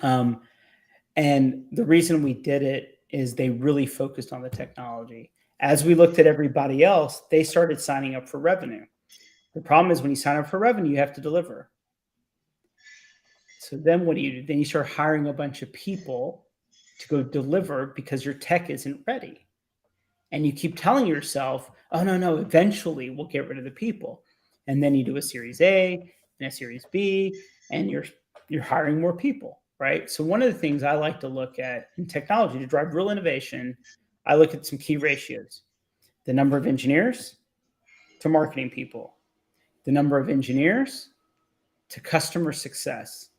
And the reason we did it is they really focused on the technology. As we looked at everybody else, they started signing up for revenue. The problem is, when you sign up for revenue, you have to deliver. So then what do you do? Then you start hiring a bunch of people to go deliver because your tech isn't ready. And you keep telling yourself, oh, no, eventually we'll get rid of the people. And then you do a series A and a series B, and you're hiring more people, right? So one of the things I like to look at in technology to drive real innovation, I look at some key ratios: the number of engineers to marketing people, the number of engineers to customer success,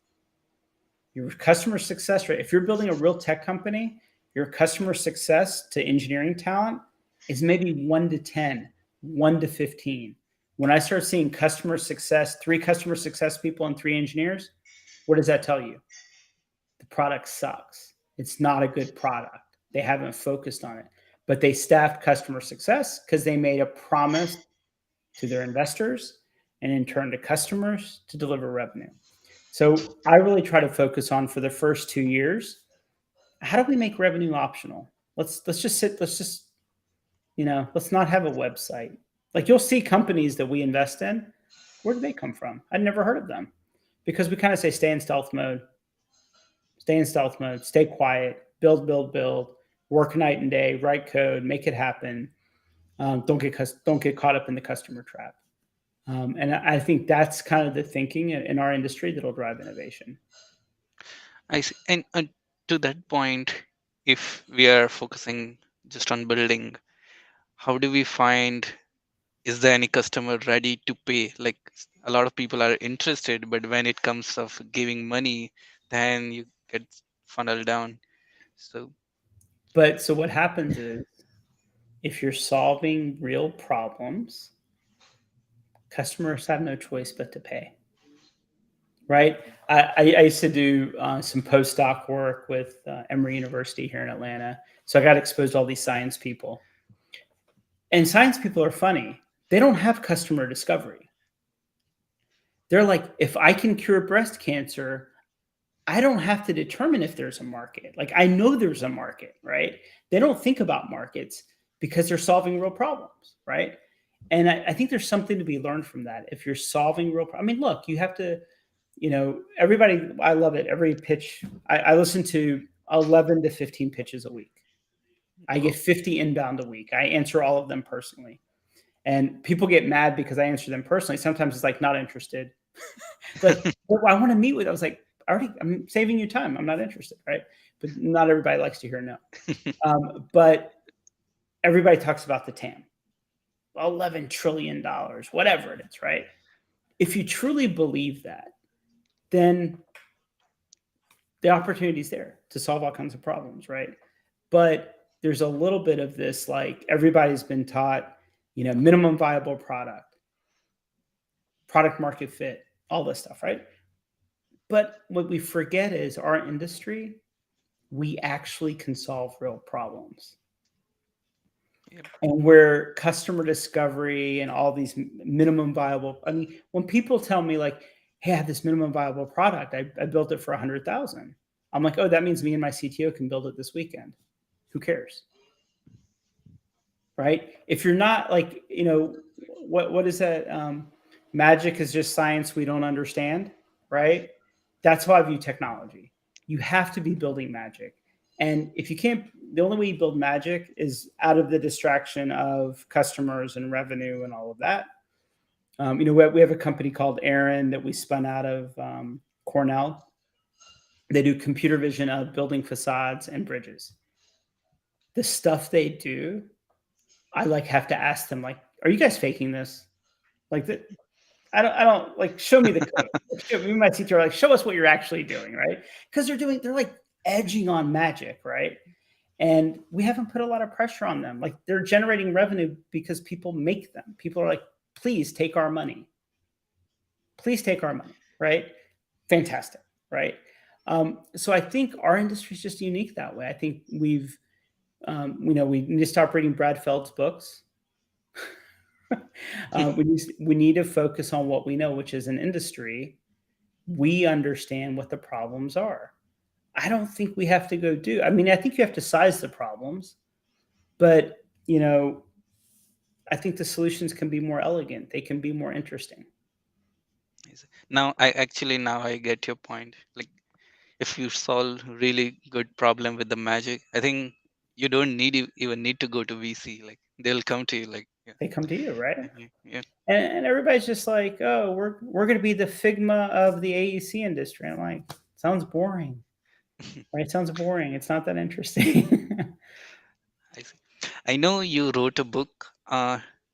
Your customer success rate, if you're building a real tech company, your customer success to engineering talent is maybe 1 to 10, 1 to 15. When I start seeing customer success, 3 customer success people and 3 engineers, what does that tell you? The product sucks. It's not a good product. They haven't focused on it. But they staffed customer success because they made a promise to their investors and in turn to customers to deliver revenue. So I really try to focus on for the first 2 years, how do we make revenue optional? Let's just sit, let's just, let's not have a website. Like you'll see companies that we invest in, where do they come from? I'd never heard of them because we kind of say stay in stealth mode, stay quiet, build, work night and day, write code, make it happen. Don't get caught up in the customer trap. And I think that's kind of the thinking in our industry that'll drive innovation. I see. And to that point, if we are focusing just on building, how do we find, is there any customer ready to pay? Like a lot of people are interested, but when it comes of giving money, then you get funneled down. So But so what happens is if you're solving real problems, customers have no choice but to pay. Right? I used to do some postdoc work with Emory University here in Atlanta. So I got exposed to all these science people. And science people are funny. They don't have customer discovery. They're like, if I can cure breast cancer, I don't have to determine if there's a market. Like I know there's a market, right? They don't think about markets because they're solving real problems, right? And I think there's something to be learned from that. If you're solving real, I mean, look, you have to, everybody. I love it. Every pitch, I listen to 11 to 15 pitches a week. I get oh, 50 inbound a week. I answer all of them personally, and people get mad because I answer them personally. Sometimes it's like not interested. Like, well, I want to meet with. I was like, I'm saving you time. I'm not interested, right? But not everybody likes to hear no. But everybody talks about the TAM, $11 trillion, whatever it is, right? If you truly believe that, then the opportunity is there to solve all kinds of problems, right? But there's a little bit of this, like everybody's been taught, minimum viable product market fit, all this stuff, right? But what we forget is our industry, we actually can solve real problems. yep. And where customer discovery and all these minimum viable, I mean, when people tell me like, hey, I have this minimum viable product, I built it for 100,000. I'm like, oh, that means me and my CTO can build it this weekend. Who cares? Right? If you're not like, what is that? Magic is just science we don't understand, right? That's how I view technology. You have to be building magic. And if you can't, the only way you build magic is out of the distraction of customers and revenue and all of that. We have a company called Aaron that we spun out of Cornell. They do computer vision of building facades and bridges. The stuff they do, I like have to ask them like, are you guys faking this? Like that, I don't like show me the code. Like, me and my teacher are like, show us what you're actually doing, right? Because they're like edging on magic, right? And we haven't put a lot of pressure on them. Like they're generating revenue because people make them. People are like, please take our money. Please take our money, right? Fantastic, right? So I think our industry is just unique that way. I think we need to stop reading Brad Feld's books. We need to focus on what we know, which is an industry. We understand what the problems are. I don't think we have to go do. I mean, I think you have to size the problems, but I think the solutions can be more elegant. They can be more interesting. Now I get your point. Like if you solve really good problem with the magic, I think you don't even need to go to VC. Like they'll come to you. Like yeah, They come to you, right? yeah, yeah. And everybody's just like, oh, we're going to be the Figma of the AEC industry. I'm like, sounds boring, right? Sounds boring. It's not that interesting. I see. I know you wrote a book.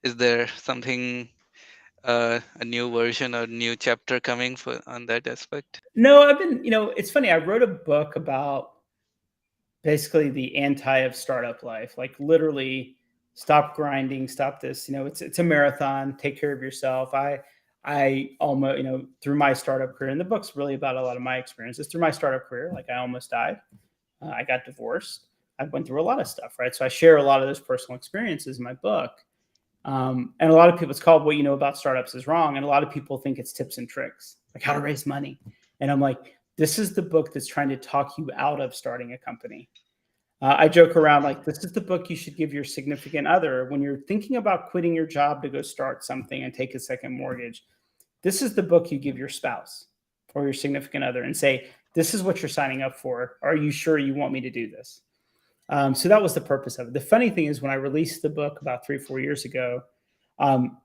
Is there something a new version or new chapter coming for on that aspect? No, I've been, it's funny. I wrote a book about basically the anti of startup life, like literally stop grinding, stop this. It's a marathon. Take care of yourself. I almost, through my startup career, and the book's really about a lot of my experiences through my startup career. Like I almost died. I got divorced. I went through a lot of stuff, right? So I share a lot of those personal experiences in my book. And a lot of people, it's called What You Know About Startups Is Wrong. And a lot of people think it's tips and tricks, like how to raise money. And I'm like, this is the book that's trying to talk you out of starting a company. I joke around like, this is the book you should give your significant other when you're thinking about quitting your job to go start something and take a second mortgage. This is the book you give your spouse or your significant other and say, this is what you're signing up for. Are you sure you want me to do this? So that was the purpose of it. The funny thing is, when I released the book about 3-4 years ago, um,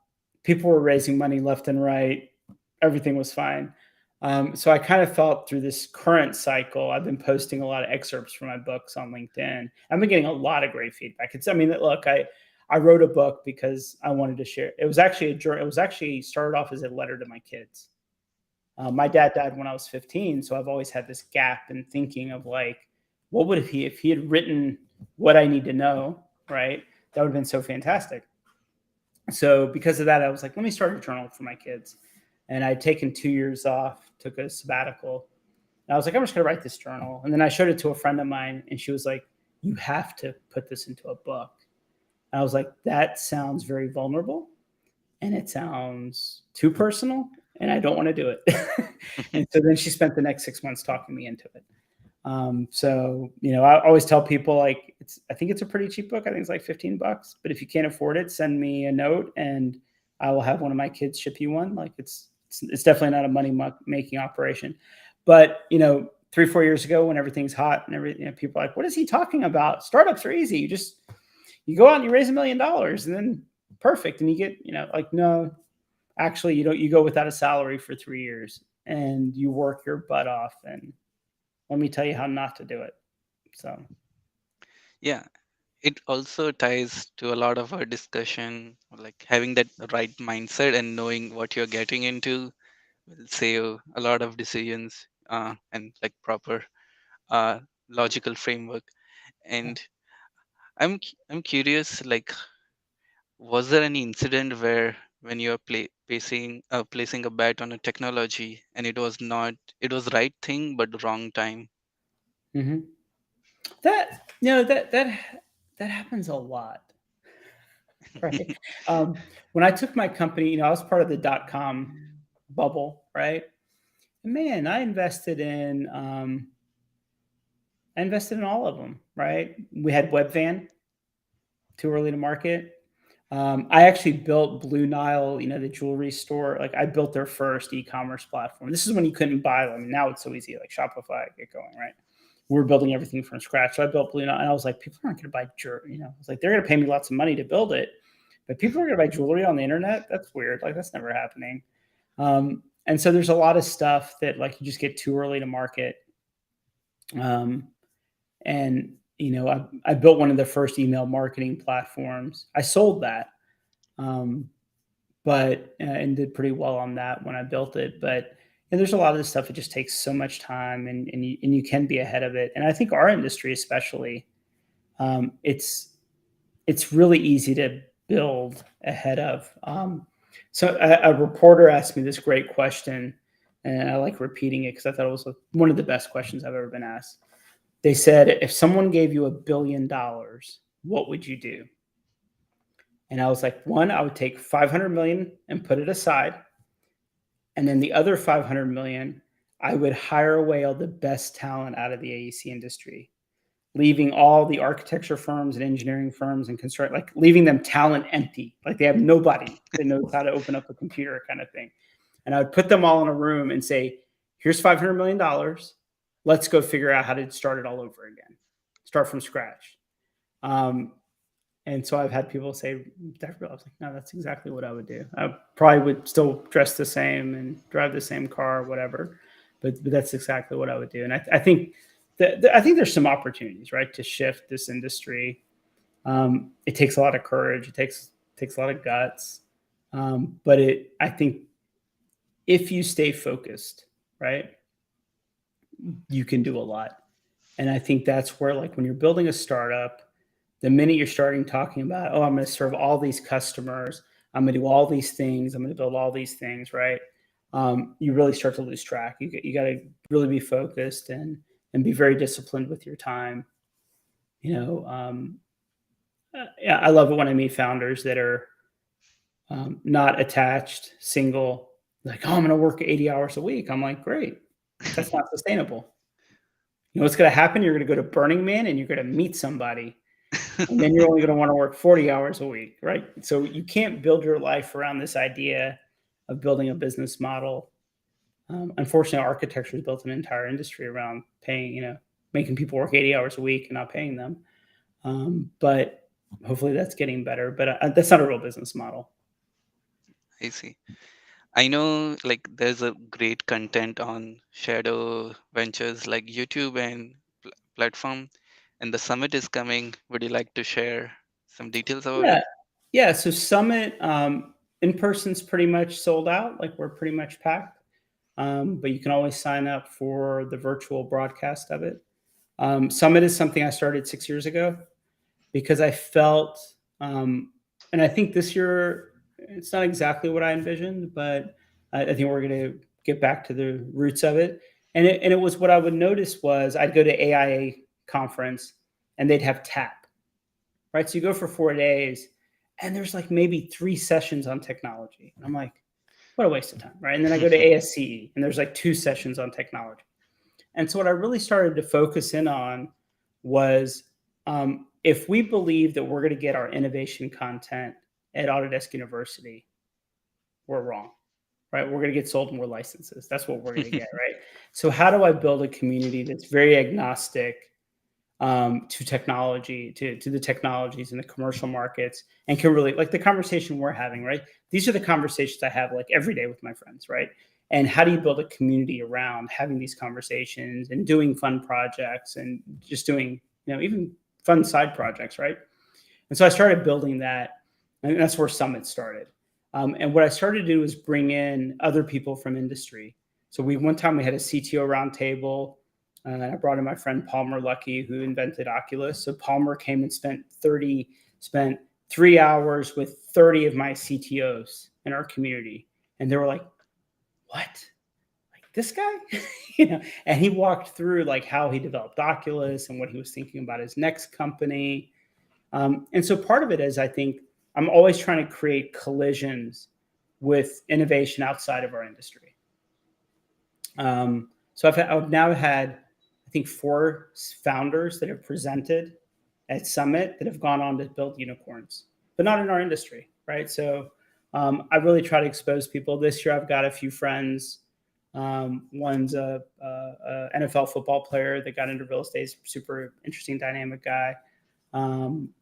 people were raising money left and right. Everything was fine. So I kind of felt through this current cycle, I've been posting a lot of excerpts from my books on LinkedIn. I've been getting a lot of great feedback. Look, I wrote a book because I wanted to share. It was actually started off as a letter to my kids. My dad died when I was 15, so I've always had this gap in thinking of like, what would if he had written what I need to know, right? That would have been so fantastic. So because of that, I was like, let me start a journal for my kids. And I'd taken 2 years off, took a sabbatical. And I was like, I'm just going to write this journal. And then I showed it to a friend of mine, and she was like, you have to put this into a book. And I was like, that sounds very vulnerable, and it sounds too personal, and I don't want to do it. And so then she spent the next 6 months talking me into it. So, I always tell people like, I think it's a pretty cheap book. I think it's like $15, but if you can't afford it, send me a note and I will have one of my kids ship you one. Like it's definitely not a money making operation, but 3-4 years ago when everything's hot and people are like, what is he talking about? Startups are easy. You go out and you raise $1 million and then perfect. And you get, like, no, actually you go without a salary for 3 years and you work your butt off, and let me tell you how not to do it. So, Yeah, it also ties to a lot of our discussion, like having that right mindset and knowing what you're getting into will save a lot of decisions, and like proper logical framework. And I'm curious, like, was there any incident where when you're placing a bet on a technology and it was right thing but wrong time? mm-hmm. That happens a lot, right? When I took my company, I was part of the .com bubble, right? And man, I invested in all of them, right? We had Webvan, too early to market. I actually built Blue Nile, the jewelry store. Like I built their first e-commerce platform. This is when you couldn't buy them. Now it's so easy, like Shopify, get going, right? We're building everything from scratch. So I built Blue Nile, and I was like, people aren't going to buy jewelry. I was like, they're going to pay me lots of money to build it, but people are going to buy jewelry on the internet. That's weird. Like that's never happening. And so there's a lot of stuff that like you just get too early to market. And I built one of the first email marketing platforms. I sold that, but and did pretty well on that when I built it. But there's a lot of this stuff. It just takes so much time, and you can be ahead of it. And I think our industry, especially, it's really easy to build ahead of. So a reporter asked me this great question, and I like repeating it because I thought it was one of the best questions I've ever been asked. They said, if someone gave you $1 billion, what would you do? And I was like, one, I would take 500 million and put it aside. And then the other 500 million, I would hire away all the best talent out of the AEC industry, leaving all the architecture firms and engineering firms and construct, like leaving them talent empty. Like they have nobody that knows how to open up a computer kind of thing. And I would put them all in a room and say, here's $500 million. Let's go figure out how to start it all over again. Start from scratch. And so I've had people say, I was like, no, that's exactly what I would do. I probably would still dress the same and drive the same car, whatever. But that's exactly what I would do. And I think I think there's some opportunities, right, to shift this industry. It takes a lot of courage. It takes a lot of guts. But I think if you stay focused, right, you can do a lot. And I think that's where, like, when you're building a startup, the minute you're starting talking about, oh, I'm going to serve all these customers, I'm going to do all these things, I'm going to build all these things, right? You really start to lose track. You got to really be focused and be very disciplined with your time. You know, yeah, I love it when I meet founders that are not attached, single, like, oh, I'm going to work 80 hours a week. I'm like, great, that's not sustainable. You know what's going to happen? You're going to go to Burning Man and you're going to meet somebody, and then you're only going to want to work 40 hours a week, right? So you can't build your life around this idea of building a business model. Unfortunately, architecture has built an entire industry around paying, making people work 80 hours a week and not paying them. But hopefully that's getting better. But that's not a real business model. I see. I know like there's a great content on shadow ventures like YouTube and platform, and the summit is coming. Would you like to share some details about Yeah. it? Yeah. So Summit in person's pretty much sold out. Like, we're pretty much packed. But you can always sign up for the virtual broadcast of it. Summit is something I started 6 years ago because I felt, and I think this year it's not exactly what I envisioned, but I think we're going to get back to the roots of it. And it was, what I would notice was I'd go to AIA conference and they'd have tap, right? So you go for 4 days and there's like maybe 3 sessions on technology. And I'm like, what a waste of time, right? And then I go to ASCE and there's like 2 sessions on technology. And so what I really started to focus in on was, if we believe that we're going to get our innovation content at Autodesk University, we're wrong, right? We're going to get sold more licenses. That's what we're going to get, right? So how do I build a community that's very agnostic to technology, to the technologies in the commercial markets, and can really, like the conversation we're having, right? These are the conversations I have like every day with my friends, right? And how do you build a community around having these conversations and doing fun projects and just doing, even fun side projects, right? And so I started building that, and that's where Summit started. And what I started to do was bring in other people from industry. So one time we had a CTO roundtable. I brought in my friend Palmer Luckey, who invented Oculus. So Palmer came and spent 3 hours with 30 of my CTOs in our community, and they were like, "What? Like this guy?" And he walked through like how he developed Oculus and what he was thinking about his next company. And so part of it is, I think I'm always trying to create collisions with innovation outside of our industry. So I've now had, I think, 4 founders that have presented at Summit that have gone on to build unicorns, but not in our industry, right? So I really try to expose people. This year, I've got a few friends. One's a NFL football player that got into real estate, super interesting, dynamic guy.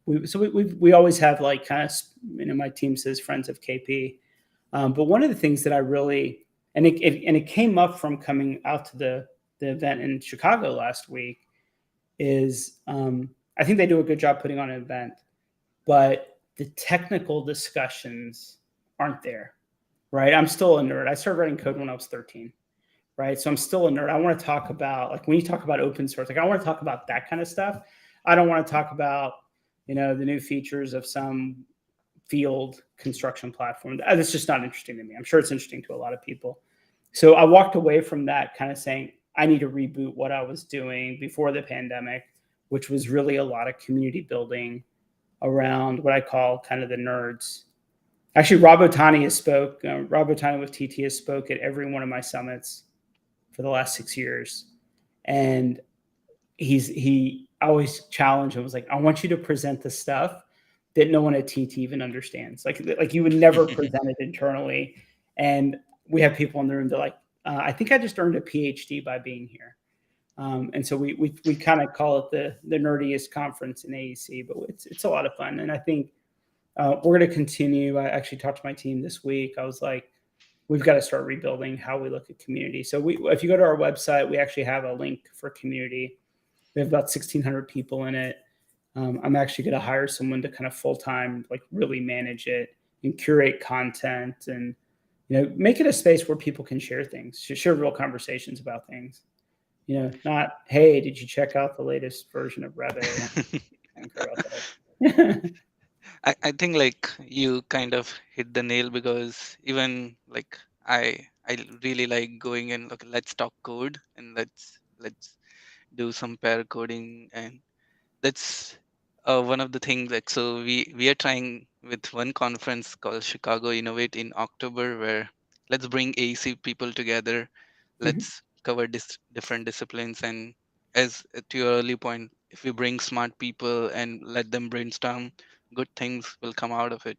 We always have like kind of, my team says friends of KP. But one of the things that I really, and it came up from coming out to the event in Chicago last week, is I think they do a good job putting on an event, but the technical discussions aren't there, right? I'm still a nerd. I started writing code when I was 13, right? So I'm still a nerd. I want to talk about, like, when you talk about open source, like, I want to talk about that kind of stuff. I don't want to talk about, the new features of some field construction platform. That's just not interesting to me. I'm sure it's interesting to a lot of people. So I walked away from that kind of saying, I need to reboot what I was doing before the pandemic, which was really a lot of community building around what I call kind of the nerds. Actually, Rob Otani Rob Otani with TT has spoke at every one of my summits for the last 6 years. And he always challenged and was like, I want you to present the stuff that no one at TT even understands. Like you would never present it internally. And we have people in the room that are like, I think I just earned a PhD by being here. And so we kind of call it the nerdiest conference in AEC, but it's a lot of fun. And I think we're going to continue. I actually talked to my team this week. I was like, we've got to start rebuilding how we look at community. So if you go to our website, we actually have a link for community. We have about 1,600 people in it. I'm actually going to hire someone to kind of full-time, like, really manage it and curate content, and make it a space where people can share things, share real conversations about things. Not, hey, did you check out the latest version of Revit? I don't care about that. I think like you kind of hit the nail, because even like I really like going and look, let's talk code and let's do some pair coding. And that's one of the things, like, so we are trying with one conference called Chicago Innovate in October, where let's bring AC people together, Mhm. let's cover different disciplines. And as to your early point, if we bring smart people and let them brainstorm, good things will come out of it.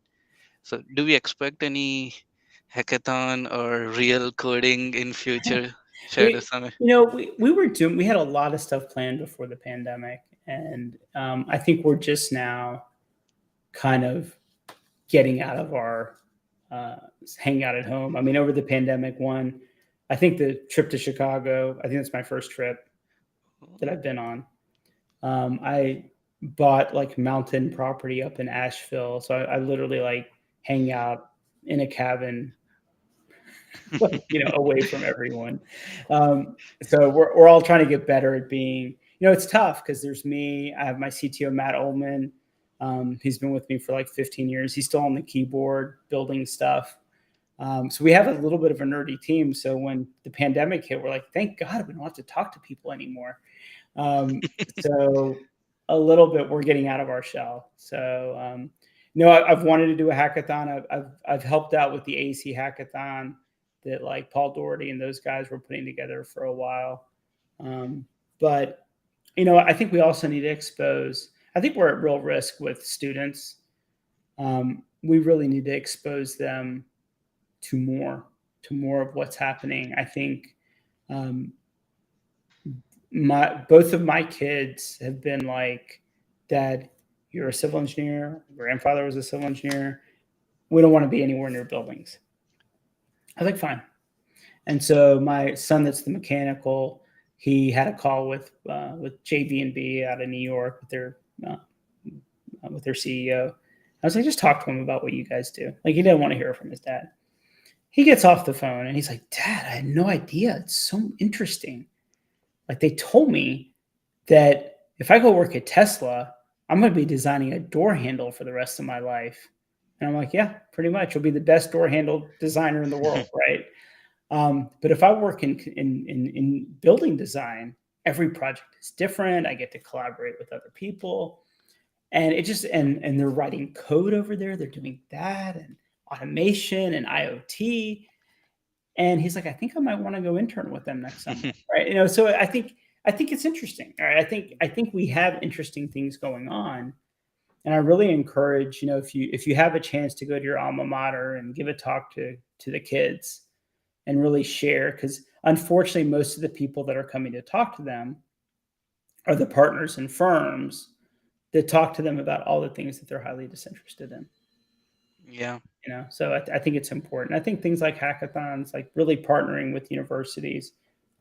So do we expect any hackathon or real coding in future? Share we, the summit. we had a lot of stuff planned before the pandemic, and I think we're just now kind of getting out of our uh, hang out at home. I mean, over the pandemic, I think the trip to Chicago, I think that's my first trip that I've been on. I bought like mountain property up in Asheville, so I literally like hang out in a cabin, like, away from everyone. So we're all trying to get better at being. It's tough because there's me. I have my CTO Matt Ullman. He's been with me for like 15 years. He's still on the keyboard building stuff. So we have a little bit of a nerdy team. So when the pandemic hit, we're like, thank God we don't have to talk to people anymore. So a little bit, we're getting out of our shell. So I've wanted to do a hackathon. I've helped out with the AC hackathon that like Paul Doherty and those guys were putting together for a while. Um, but I think we also need to expose. I think we're at real risk with students. We really need to expose them to more of what's happening. I think um, my both of my kids have been like, Dad, you're a civil engineer. Grandfather was a civil engineer. We don't want to be anywhere near buildings. I was like, fine. And so my son, that's the mechanical, he had a call with JB&B out of New York uh, with their CEO. I was like, just talk to him about what you guys do. Like, he didn't want to hear from his dad. He gets off the phone and he's like, Dad, I had no idea. It's so interesting. Like, they told me that if I go work at Tesla, I'm going to be designing a door handle for the rest of my life. And I'm like, yeah, pretty much. You'll be the best door handle designer in the world, right? But if I work in building design, every project is different. I get to collaborate with other people, and it just and they're writing code over there. They're doing that and automation and IoT. And he's like, I think I might want to go intern with them next summer, right? So I think it's interesting. All right, I think we have interesting things going on, and I really encourage, if you have a chance to go to your alma mater and give a talk to the kids and really share, because unfortunately most of the people that are coming to talk to them are the partners and firms that talk to them about all the things that they're highly disinterested in. Yeah. So I think it's important. I think things like hackathons, like really partnering with universities.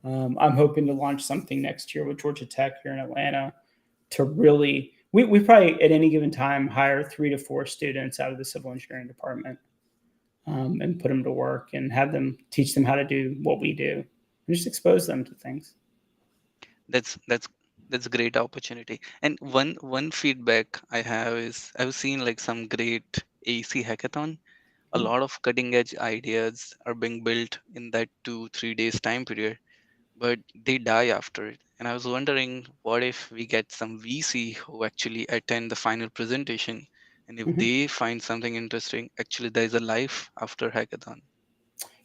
I'm hoping to launch something next year with Georgia Tech here in Atlanta to really, we probably at any given time hire 3 to 4 students out of the civil engineering department, and put them to work and have them teach them how to do what we do and just expose them to things. That's that's that's a great opportunity. And one feedback I have is I've seen like some great AC hackathon. A lot of cutting edge ideas are being built in that 2 3 days time period, but they die after it. And I was wondering, what if we get some VC who actually attend the final presentation, and if Mhm. they find something interesting, actually there's a life after hackathon.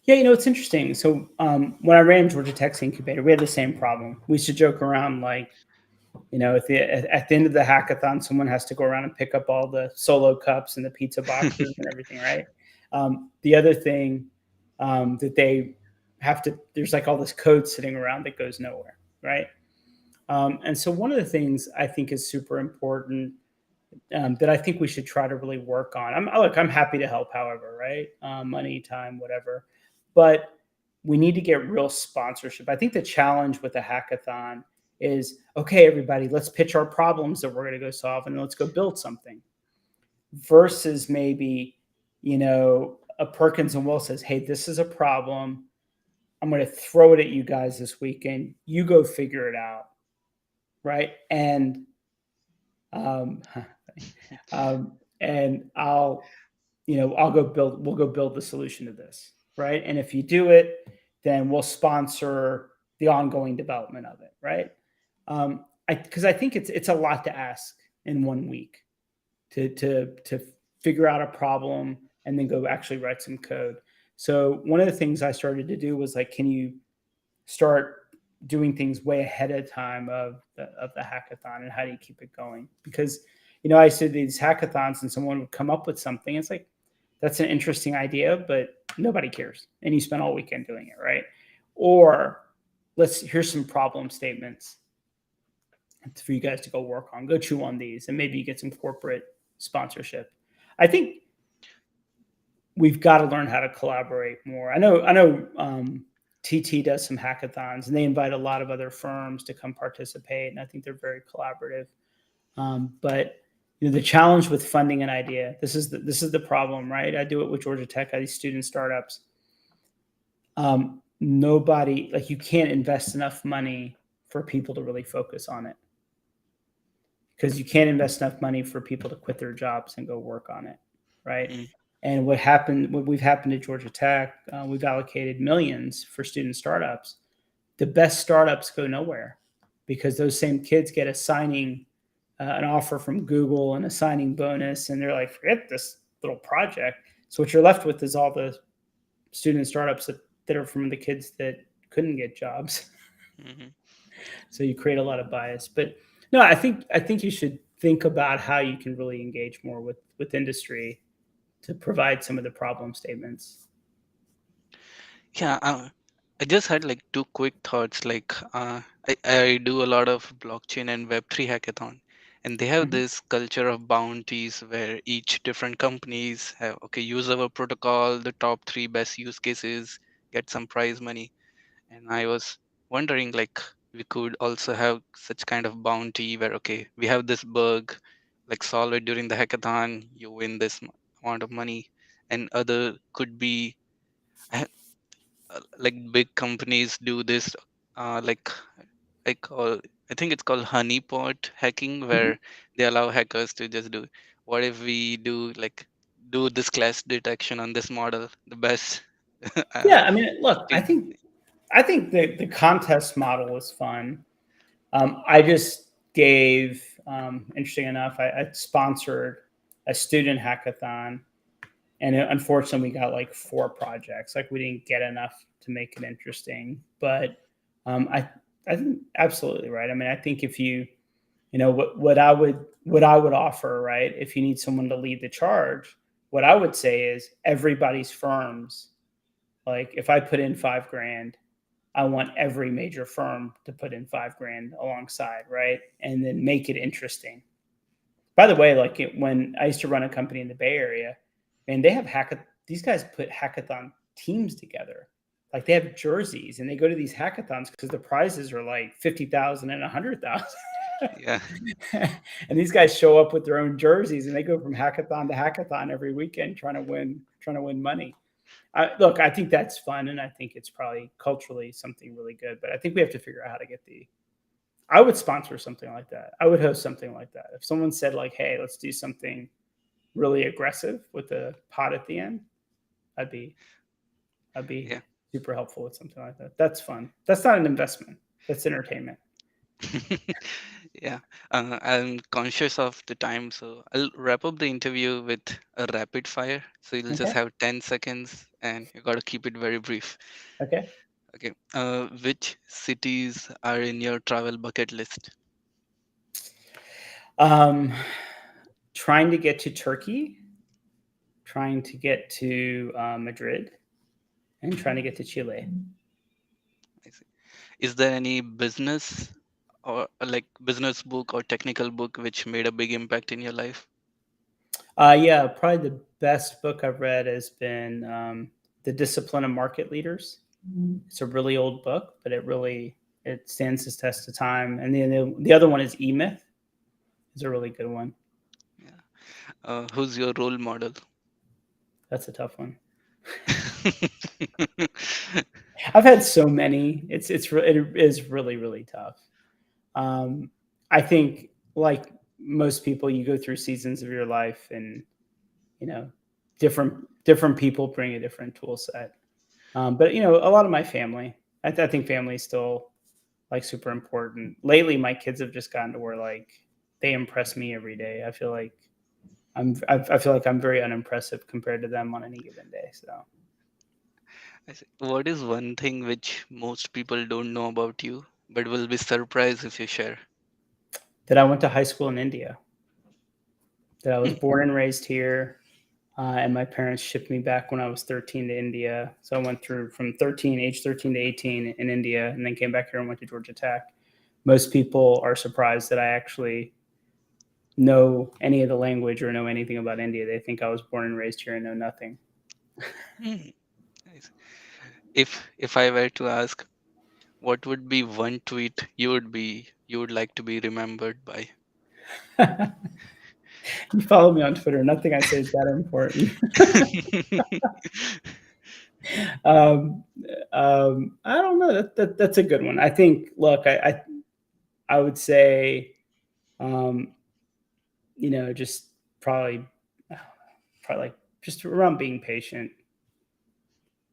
Yeah, it's interesting. So when I ran Georgia Tech's incubator, we had the same problem. We used to joke around like, at the end of the hackathon, someone has to go around and pick up all the solo cups and the pizza boxes and everything, right? The other thing that they have to, there's like all this code sitting around that goes nowhere, right? And so one of the things I think is super important, that I think we should try to really work on. I'm happy to help, however, right? Money, time, whatever, but we need to get real sponsorship. I think the challenge with a hackathon is, okay, everybody, let's pitch our problems that we're going to go solve, and let's go build something. Versus maybe, a Perkins and Will says, hey, this is a problem. I'm going to throw it at you guys this weekend. You go figure it out. Right. Um, um, and we'll go build the solution to this. Right. And if you do it, then we'll sponsor the ongoing development of it. Right. Because I think it's a lot to ask in 1 week to figure out a problem and then go actually write some code. So one of the things I started to do was like, can you start doing things way ahead of time of the hackathon, and how do you keep it going? Because I used to do these hackathons and someone would come up with something. It's like, that's an interesting idea, but nobody cares, and you spend all weekend doing it, right? Or here's some problem statements for you guys to go work on. Go chew on these, and maybe you get some corporate sponsorship. I think we've got to learn how to collaborate more. I know TT does some hackathons, and they invite a lot of other firms to come participate, and I think they're very collaborative. But the challenge with funding an idea, this is the problem, right? I do it with Georgia Tech. I these student startups. Nobody, like, you can't invest enough money for people to really focus on it, because you can't invest enough money for people to quit their jobs and go work on it, right? Mm. And what we've happened at Georgia Tech, we've allocated millions for student startups. The best startups go nowhere, because those same kids get an offer from Google and a signing bonus, and they're like, forget this little project. So what you're left with is all the student startups that are from the kids that couldn't get jobs. Mm-hmm. So you create a lot of bias. But no, I think you should think about how you can really engage more with industry to provide some of the problem statements. Yeah, I just had like two quick thoughts. Like, I do a lot of blockchain and Web3 hackathon, and they have Mhm. this culture of bounties where each different companies have, okay, use our protocol, the top three best use cases, get some prize money. And I was wondering, like, we could also have such kind of bounty where, okay, we have this bug, like, solve it during the hackathon, you win this amount of money. And other could be, like, big companies do this, like, I call, I think it's called honeypot hacking, Mhm. where they allow hackers to just do, what if we do this class detection on this model, the best uh, Yeah, I mean, look, I cheating. think I think the contest model was fun. I just gave, interesting enough, I sponsored a student hackathon, and unfortunately, we got like 4 projects. Like, we didn't get enough to make it interesting. But I think absolutely right. I mean, I think if what I would offer, right, if you need someone to lead the charge, what I would say is everybody's firms. Like, if I put in 5 grand, I want every major firm to put in 5 grand alongside, right? And then make it interesting. By the way, like, when I used to run a company in the Bay Area, and they have these guys put hackathon teams together. Like, they have jerseys, and they go to these hackathons because the prizes are like 50,000 and 100,000. Yeah. And these guys show up with their own jerseys, and they go from hackathon to hackathon every weekend trying to win money. Look, I think that's fun, and I think it's probably culturally something really good. But I think we have to figure out how to get the. I would sponsor something like that. I would host something like that. If someone said like, "Hey, let's do something really aggressive with a pot at the end," I'd be I'd be Yeah. super helpful with something like that. That's fun. That's not an investment. That's entertainment. Yeah, I'm conscious of the time, so I'll wrap up the interview with a rapid fire. So you'll just Okay. have 10 seconds and you got to keep it very brief. Okay. Okay. Which cities are in your travel bucket list? Um, trying to get to Turkey, trying to get to Madrid, and trying to get to Chile. I see. Is there any business or like business book or technical book which made a big impact in your life? Yeah, probably the best book I've read has been The Discipline of Market Leaders. It's a really old book, but it stands the test of time. And the other one is E Myth. It's a really good one. Yeah. Who's your role model? That's a tough one. I've had so many. It is really really tough. I think like most people, you go through seasons of your life, and you know, different people bring a different tool set. But a lot of my family, I think family is still like super important. Lately, my kids have just gotten to where like they impress me every day. I feel like I'm very unimpressive compared to them on any given day. So I see. What is one thing which most people don't know about you, but will be surprised if you share? that I went to high school in India, that I was Hmm. born and raised here, and my parents shipped me back when I was 13 to India. So I went through from age 13 to 18 in India, and then came back here and went to Georgia Tech. Most people are surprised that I actually know any of the language or know anything about India. They think I was born and raised here and know nothing. Hmm. Nice. If I were to ask, what would be one tweet you would like to be remembered by? You follow me on Twitter. Nothing I say is that important. um, I don't know. That's a good one. I think. Look, I would say, um, just probably, probably like just around being patient.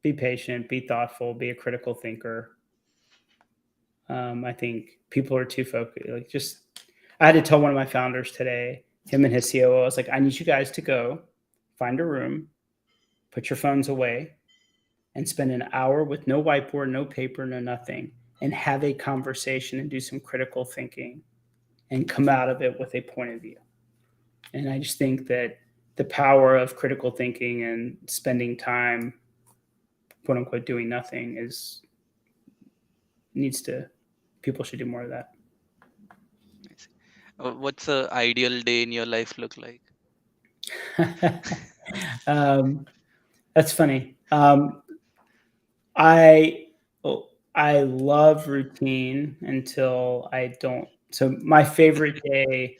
Be patient. Be thoughtful. Be a critical thinker. I think people are too focused. Like, just I had to tell one of my founders today, him and his COO, I was like, I need you guys to go find a room, put your phones away, and spend an hour with no whiteboard, no paper, no nothing, and have a conversation and do some critical thinking and come out of it with a point of view. And I just think that the power of critical thinking and spending time, quote unquote, doing nothing is needs to people should do more of that. Nice. What's a ideal day in your life look like? um, that's funny. I oh, I love routine until I don't. So my favorite day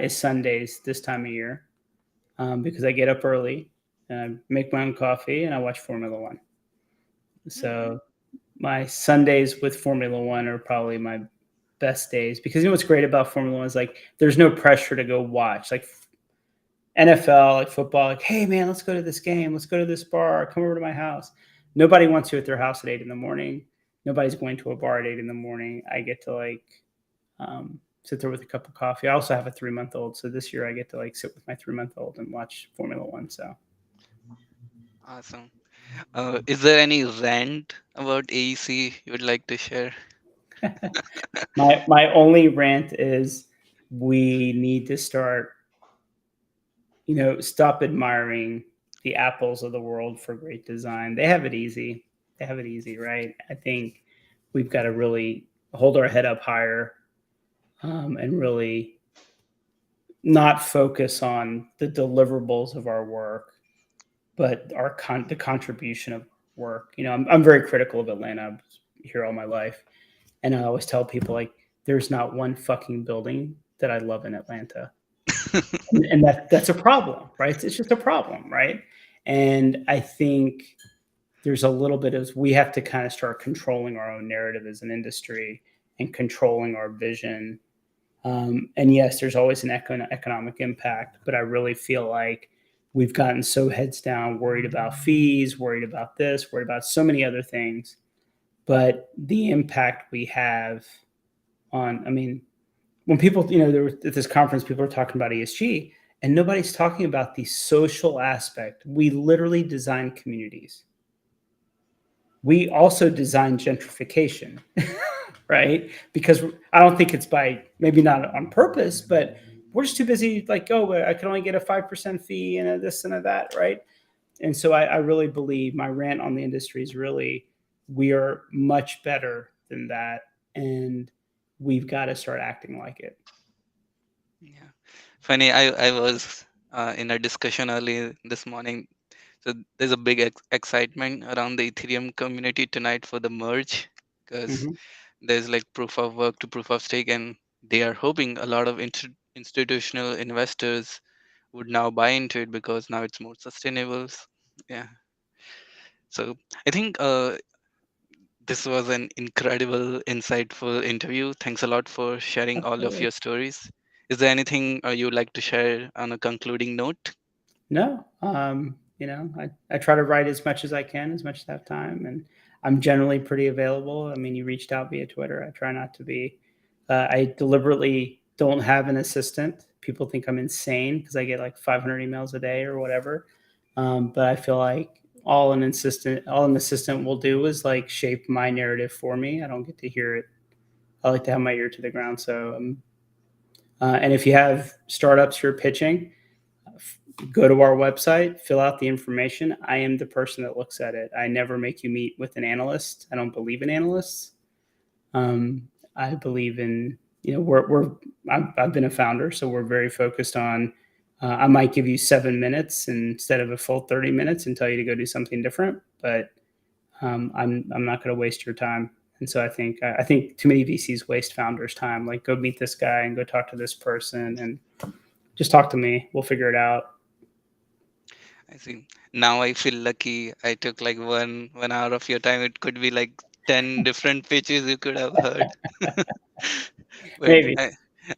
is Sundays this time of year, because I get up early and I make my own coffee and I watch Formula One. Hmm. So my Sundays with Formula One are probably my best days, because what's great about Formula One is like there's no pressure to go watch. Like NFL, like football, like, hey man, let's go to this game, let's go to this bar, come over to my house. Nobody wants you at their house at 8 in the morning. Nobody's going to a bar at 8 in the morning. I get to like sit there with a cup of coffee. I also have a 3 month old, so this year I get to like sit with my 3 month old and watch Formula One. So Awesome. Is there any rant about AEC you would like to share? my only rant is we need to start, stop admiring the apples of the world for great design. They have it easy. They have it easy, right? I think we've got to really hold our head up higher, and really not focus on the deliverables of our work, but the contribution of work. I'm very critical of Atlanta. I was here all my life, and I always tell people like, there's not one fucking building that I love in Atlanta, and that's a problem, right? It's just a problem, right? And I think there's a little bit of we have to kind of start controlling our own narrative as an industry and controlling our vision. And yes, there's always an economic impact, but I really feel like we've gotten so heads down, worried about fees, worried about this, worried about so many other things. But the impact we have I mean, when people, there was at this conference, people are talking about ESG, and nobody's talking about the social aspect. We literally design communities. We also design gentrification, right? Because I don't think it's by, maybe not on purpose, but we're just too busy like, oh, I can only get a 5% fee and a this and a that, right? And so I really believe my rant on the industry is really, we are much better than that, and we've got to start acting like it. Yeah. Funny, I was in a discussion early this morning. So there's a big excitement around the Ethereum community tonight for the merge, because Mm-hmm. there's like proof of work to proof of stake, and they are hoping a lot of institutional investors would now buy into it because now it's more sustainable. Yeah. So I think this was an incredible, insightful interview. Thanks a lot for sharing all of Absolutely. your stories. Is there anything you'd like to share on a concluding note? No, I try to write as much as I can, as much as I have time, and I'm generally pretty available. I mean, you reached out via Twitter. I try not to be. I deliberately don't have an assistant. People think I'm insane because I get like 500 emails a day or whatever. But I feel like all an assistant will do is like shape my narrative for me. I don't get to hear it. I like to have my ear to the ground. And if you have startups you're pitching, go to our website, fill out the information. I am the person that looks at it. I never make you meet with an analyst. I don't believe in analysts. Um, I believe in, I've been a founder, so we're very focused on. I might give you 7 minutes instead of a full 30 minutes and tell you to go do something different, but I'm not going to waste your time. And so I think too many VCs waste founders' time. Like, go meet this guy and go talk to this person and just talk to me. We'll figure it out. I see. Now I feel lucky. I took like 1 hour of your time. It could be like 10 different pitches you could have heard. But Maybe.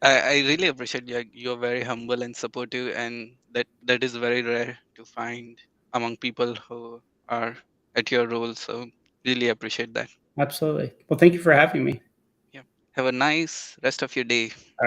I really appreciate you. You're very humble and supportive, and that is very rare to find among people who are at your role. So really appreciate that. Absolutely. Well, thank you for having me. Yeah. Have a nice rest of your day. All